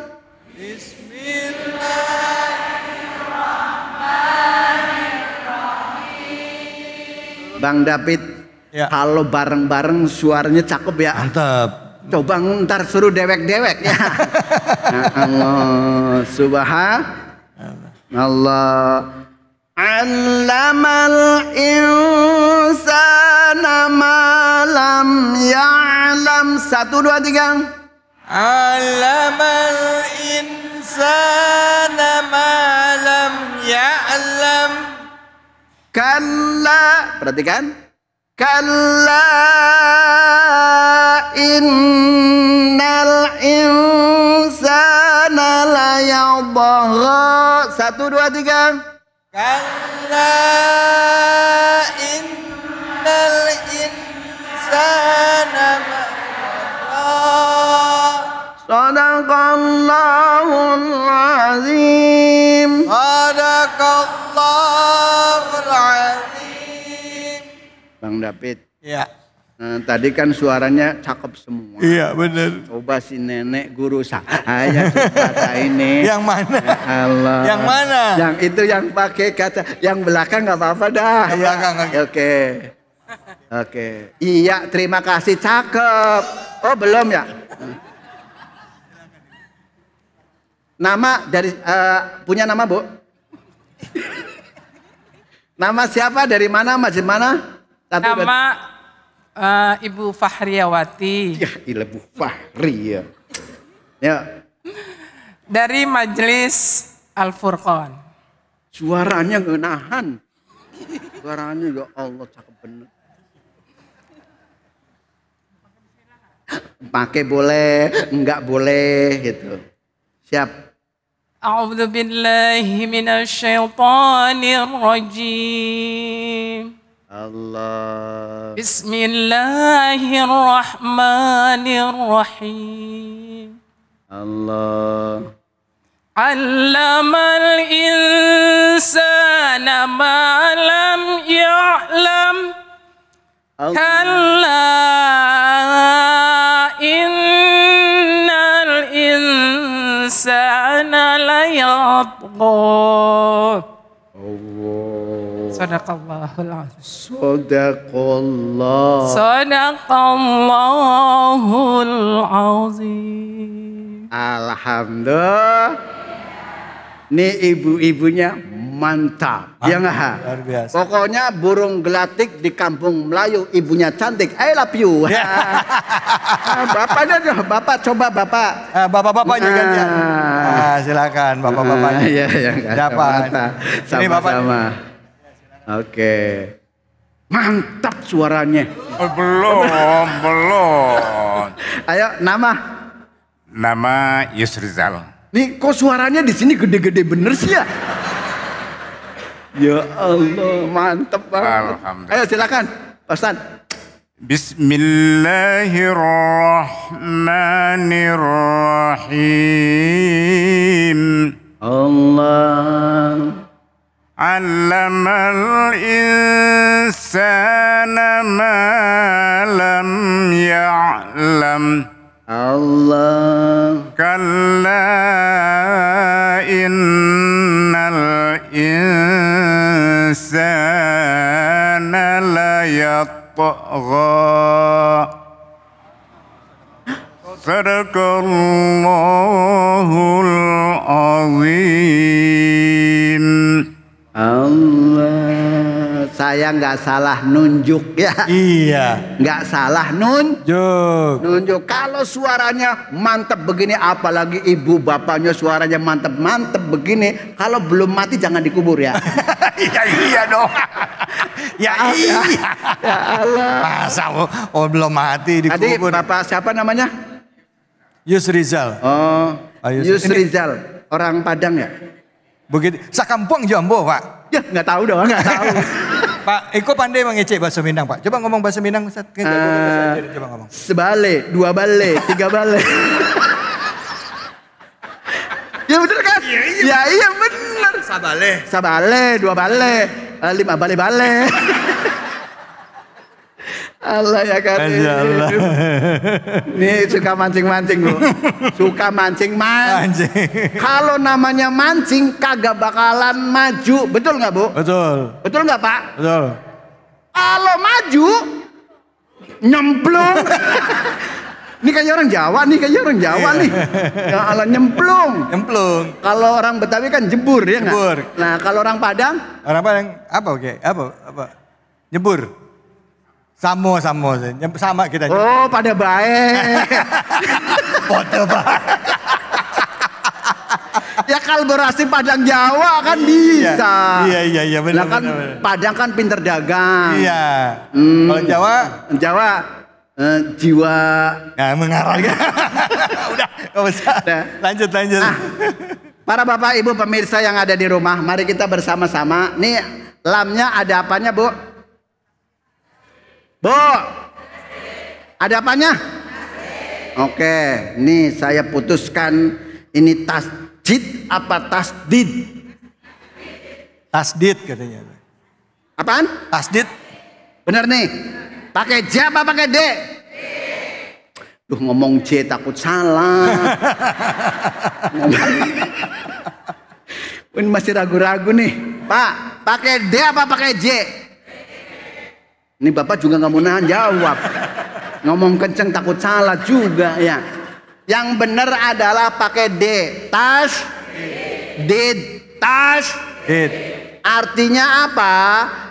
Bismillahirrahmanirrahim. Bang David, ya. Kalau bareng-bareng suaranya cakep ya. Mantap. Coba ntar suruh dewek-dewek ya. Ya Allah, subhanallah. Allamal insana ma lam ya'lam. 1, 2, 3. Allamal insana ma lam ya'lam. Kalla, perhatikan. Kalla innal insana la yadgha. 1, 2, 3. Kalla innal insana Sadaqallahul azim. Sadaqallahul azim. Bang David. Ya. Tadi kan suaranya cakep semua. Iya benar. Coba si nenek guru saya kata ini. Yang mana? Ya Allah. Yang mana? Yang itu yang pakai kata. Yang belakang nggak apa-apa dah. Yang belakang. Oke. Iya, terima kasih, cakep. Oh belum ya? Nama dari punya nama Bu? Nama siapa? Dari mana? Masjid mana? Nama Ibu Fahriyawati. Ya, Ibu Fahri ya. Ya. Dari Majelis Al-Furqan. Suaranya nggak nahan. Suaranya ya Allah cakep bener. Pakai boleh, enggak boleh gitu. Siap. A'udzu billahi minasyaitonir rajim. Allah. Bismillahirrahmanirrahim. Allah. Allamal insana ma lam ya'lam. Kalla innal insana layatgha. Sadaqallahul azim. Sadaqallahul azim. Alhamdulillah. Nih ibu-ibunya mantap. Ya nggak? Luar biasa. Pokoknya burung gelatik di kampung Melayu ibunya cantik. I love you. Bapaknya dong. Bapak coba bapak. Bapak-bapaknya gantian. Silakan bapak-bapaknya. Iya, iya. Dapat. Ini bapak. Sama-sama. Oke. Mantap suaranya. Belum. Ayo nama. Nama Yusrizal. Nih kok suaranya di sini gede-gede bener sih ya? Ya Allah, mantap banget. Alhamdulillah. Ayo silakan, Pak Ustaz. Bismillahirrahmanirrahim. Allah. Allamal insana ma lam ya'lam. Allah. Kalla innal insana layatgha. Sadaqallahul azim. Allah, saya nggak salah nunjuk ya. Iya. Nggak salah nunjuk. Kalau suaranya mantap begini, apalagi ibu bapaknya suaranya mantap begini. Kalau belum mati jangan dikubur ya. Iya dong. Ya iya. Ya Allah. Masa belum mati dikubur. Tadi bapak siapa namanya? Yusrizal. Oh, Yusrizal. Orang Padang ya? Begitu. Sakampung Jambo, Pak. Ya, nggak tahu dong, nggak tahu. Pak, Iko pandai mengecek bahasa Minang, Pak. Coba ngomong bahasa Minang, Ustaz. Coba ngomong. Sebale, 2 bale, 3 bale. Ya bener kan? Ya iya bener. Sabale, 2 bale, 5 bale. Allah ya kan. Allah. Nih suka mancing-mancing loh. Suka mancing. Kalau namanya mancing kagak bakalan maju. Betul nggak Bu? Betul. Betul nggak Pak? Betul. Kalau maju nyemplung. Ini kayaknya orang Jawa nih, Ya Allah nyemplung. Kalau orang Betawi kan jebur ya nggak? Jebur. Nah kalau orang Padang? Orang Padang apa oke? Apa? Nyebur. Sama kita. Oh pada baik. Foto Pak. Ya kolaborasi Padang Jawa kan bisa. Iya benar. Kan Padang kan pinter dagang. Iya. Kalau Jawa jiwa. Ya mengarah. Udah, nggak usah. Lanjut. Para bapak ibu pemirsa yang ada di rumah, mari kita bersama-sama. Nih lamnya ada apanya Bu? Bu, ada apanya? Oke, nih saya putuskan ini tasjid apa tasdid? Tasdid katanya. Apaan? Tasdid. Bener nih. Pakai J apa pakai D? Duh ngomong J takut salah. Ini masih ragu-ragu nih. Pak, pakai D apa pakai J? Ini bapak juga nggak mau nahan jawab. Ngomong kenceng takut salah juga ya. Yang benar adalah pakai D. Tas. Did. Tas. Did. Artinya apa?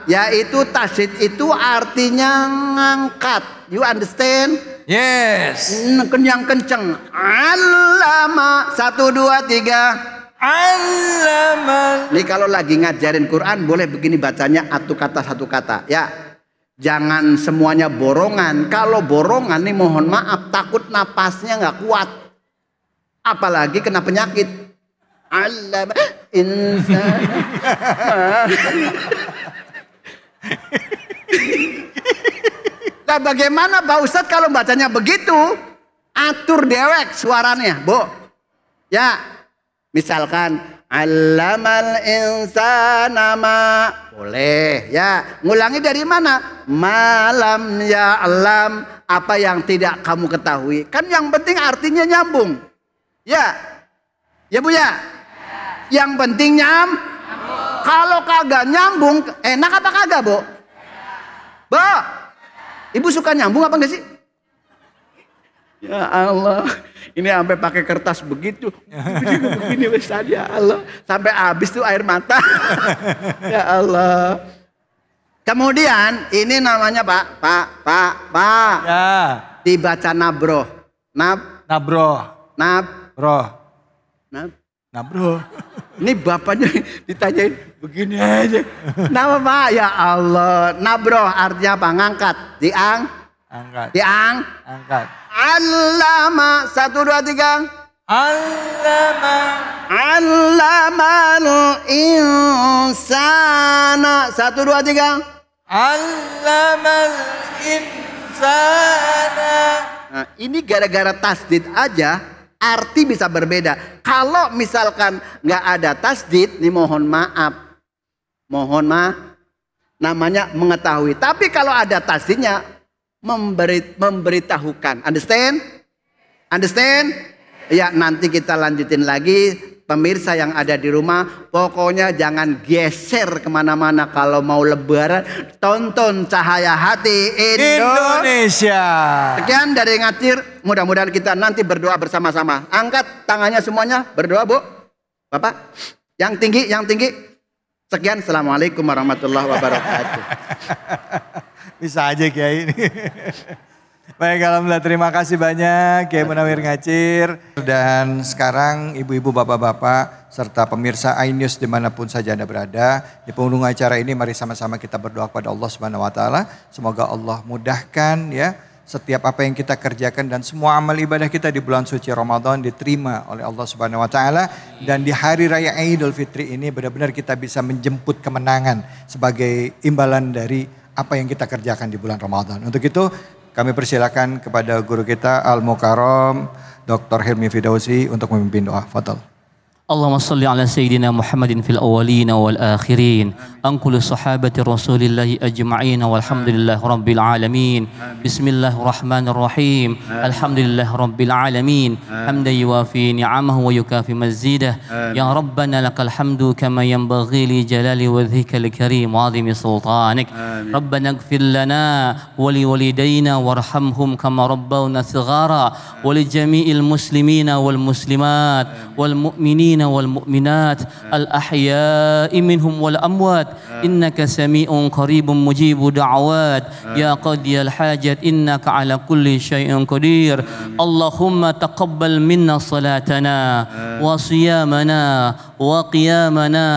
Yaitu tasdid itu artinya ngangkat. You understand? Yes. Yang kenceng. Allama. 1, 2, 3. Allama. Nih kalau lagi ngajarin Quran boleh begini bacanya satu kata ya. Jangan semuanya borongan. Kalau borongan nih mohon maaf takut napasnya nggak kuat. Apalagi kena penyakit. Allama insan. Nah bagaimana Pak Ustadz kalau bacanya begitu? Atur dewek suaranya, Bu. Ya, misalkan allamal insana ma. Boleh, ya. Ngulangi dari mana? Malam ya'lam, apa yang tidak kamu ketahui. Kan yang penting artinya nyambung. Ya. Ya Bu ya. Yang penting kalau kagak nyambung, enak apa kagak, Bu? Bu, Ibu suka nyambung apa enggak sih? Ya Allah, ini sampai pakai kertas begitu. Begini Ustaz, ya Allah. Sampai habis tuh air mata. Ya Allah. Kemudian ini namanya Pak. Ya. Dibaca nabroh. Nabroh. Nabroh. Ini bapaknya ditanyain begini aja. Nama Pak, ya Allah. Nabroh artinya apa? Ngangkat. Angkat. Allama. 1, 2, 3. Allamal insana. 1, 2, 3. Allamal insana. Nah, ini gara-gara tasdid aja arti bisa berbeda. Kalau misalkan nggak ada tasdid, nih mohon maaf, namanya mengetahui. Tapi kalau ada tasdidnya, memberitahukan. Understand? Ya nanti kita lanjutin lagi. Pemirsa yang ada di rumah, pokoknya jangan geser kemana-mana. Kalau mau lebaran, tonton Cahaya Hati Indonesia. Sekian dari Ngacir. Mudah-mudahan kita nanti berdoa bersama-sama. Angkat tangannya semuanya, berdoa Bu. Bapak, yang tinggi. Sekian, Assalamualaikum warahmatullahi wabarakatuh. Bisa aja Kiai ini. Baik, alhamdulillah, terima kasih banyak Kiai Munawir Ngacir. Dan sekarang ibu-ibu, bapak-bapak, serta pemirsa iNews dimanapun saja Anda berada. Di penghujung acara ini mari sama-sama kita berdoa kepada Allah Subhanahu Wa Taala. Semoga Allah mudahkan ya setiap apa yang kita kerjakan dan semua amal ibadah kita di bulan suci Ramadan diterima oleh Allah Subhanahu Wa Taala. Dan di hari raya Idul Fitri ini benar-benar kita bisa menjemput kemenangan sebagai imbalan dari apa yang kita kerjakan di bulan Ramadan. Untuk itu kami persilakan kepada guru kita Al-Mukarram Dr. Hilmi Fidausi untuk memimpin doa. Fadhal. اللهم صل على سيدنا محمد في الأولين والآخرين أنقل صحابة رسول الله أجمعين والحمد لله رب العالمين بسم الله الرحمن الرحيم الحمد لله رب العالمين حمدا يوافي نعمه ويكافي مزيده يا ربنا لك الحمد كما ينبغي لجلال وجهك الكريم وعظيم سلطانك ربنا اغفر لنا ولوالدينا وارحمهم كما ربونا صغارا ولجميع المسلمين والمسلمات والمؤمنين والمؤمنات الأحياء منهم والأموات إنك سميع قريب مجيب دعوات يا قاضي الحاجات إنك على كل شيء قدير اللهم تقبل منا صلاتنا وصيامنا وقيامنا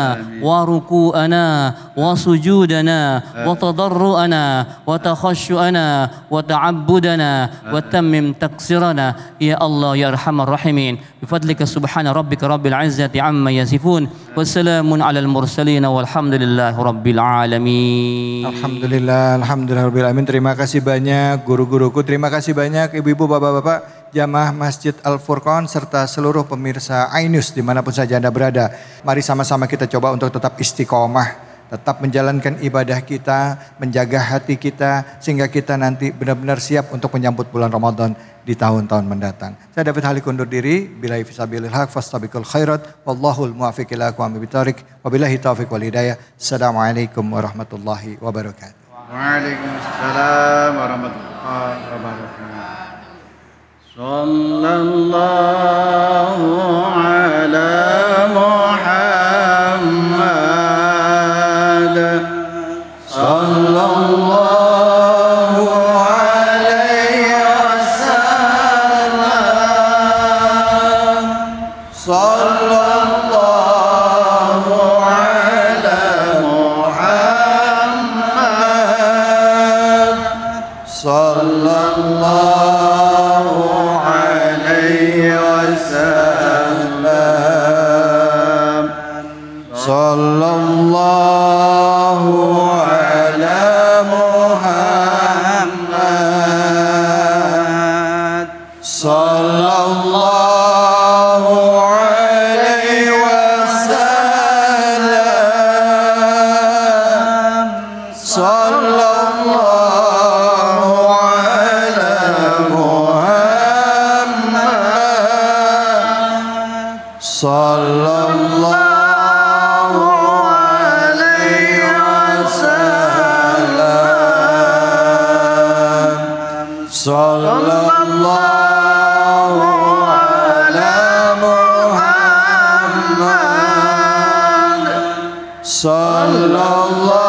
وركوعنا وسجودنا وتضرعنا وتخشعنا وتعبدنا وتمم تقصيرنا يا الله يا أرحم الراحمين بفضلك سبحان ربك رب العزة عما يصفون والسلام على المرسلين والحمد لله رب العالمين. Alhamdulillah rabbil alamin. Terima kasih banyak guru-guruku, terima kasih banyak ibu-ibu, bapak-bapak, jamaah Masjid Al-Furqan serta seluruh pemirsa iNews dimanapun saja Anda berada. Mari sama-sama kita coba untuk tetap istiqomah, tetap menjalankan ibadah kita, menjaga hati kita, sehingga kita nanti benar-benar siap untuk menyambut bulan Ramadan di tahun-tahun mendatang. Saya David Halik undur diri. Billahi fisabilil haq fastabiqul khairat. Wallahul muwaffiq ila aqwamit thoriq. Wabillahi taufiq wal hidayah. Assalamualaikum warahmatullahi wabarakatuh. Waalaikumsalam warahmatullahi wabarakatuh. Sallallahu ala Muhammad. Sallallahu alaihi wasallam. Sallallahu ala Muhammad. Sallallahu alaihi wasallam. Sallallahu ala Muhammad. Sallallahu alaihi wasallam. Sallallahu ala Muhammad. Sallallahu alaihi wasallam. Sallallahu ala Muhammad. Sallallahu